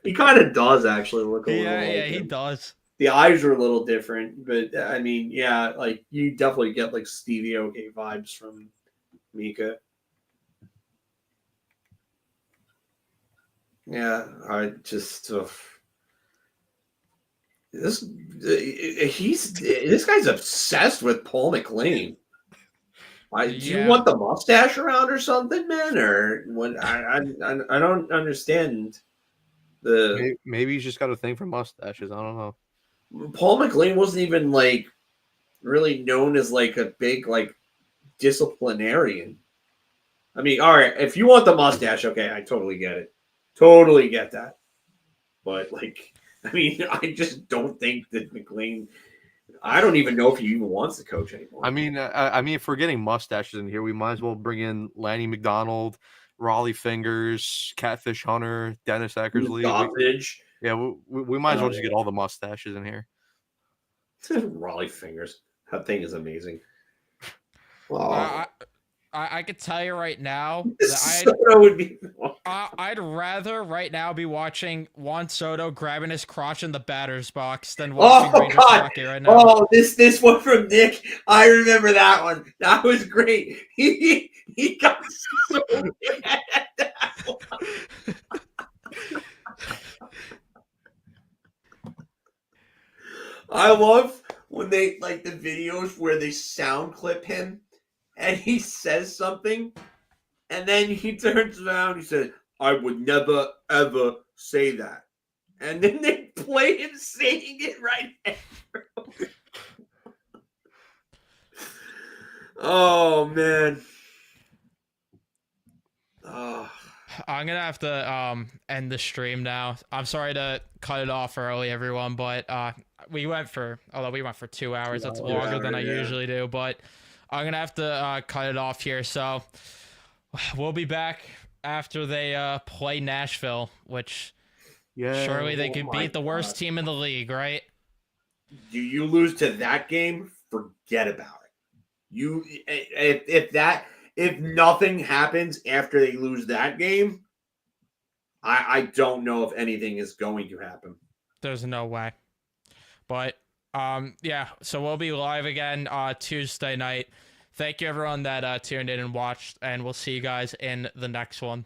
[SPEAKER 2] He kind of does actually look a little
[SPEAKER 1] Yeah,
[SPEAKER 2] like
[SPEAKER 1] he
[SPEAKER 2] him.
[SPEAKER 1] does.
[SPEAKER 2] The eyes are a little different, but I mean, yeah, like you definitely get like Stevie Aoki vibes from Mika. Yeah, I just this guy's obsessed with Paul McLean. Do you want the mustache around or something, man? Or what? I don't understand.
[SPEAKER 3] Maybe he's just got a thing for mustaches. I don't know.
[SPEAKER 2] Paul McLean wasn't even like really known as like a big like disciplinarian. I mean, all right, if you want the mustache, okay, I totally get it. Totally get that. But, like, I mean, I just don't think that McLean, I don't even know if he even wants to coach anymore.
[SPEAKER 3] I mean, if we're getting mustaches in here, we might as well bring in Lanny McDonald, Raleigh Fingers, Catfish Hunter, Dennis Eckersley. We might as well just get all the mustaches in here.
[SPEAKER 2] Raleigh Fingers. That thing is amazing. Oh.
[SPEAKER 1] I could tell you right now
[SPEAKER 2] that
[SPEAKER 1] I'd rather right now be watching Juan Soto grabbing his crotch in the batter's box than watching Rangers hockey right now.
[SPEAKER 2] Oh, this one from Nick. I remember that one. That was great. He got so mad at that one. I love when they like the videos where they sound clip him and he says something and then he turns around and he says, I would never ever say that. And then they play him saying it right after. Oh man. Oh.
[SPEAKER 1] I'm gonna have to end the stream now. I'm sorry to cut it off early, everyone, but we went for 2 hours. That's longer than I usually do, but I'm gonna have to cut it off here. So we'll be back after they play Nashville, which surely they could beat the worst team in the league, right?
[SPEAKER 2] Do you lose to that game? Forget about it. If nothing happens after they lose that game, I don't know if anything is going to happen.
[SPEAKER 1] There's no way. But yeah, so we'll be live again Tuesday night. Thank you everyone that tuned in and watched, and we'll see you guys in the next one.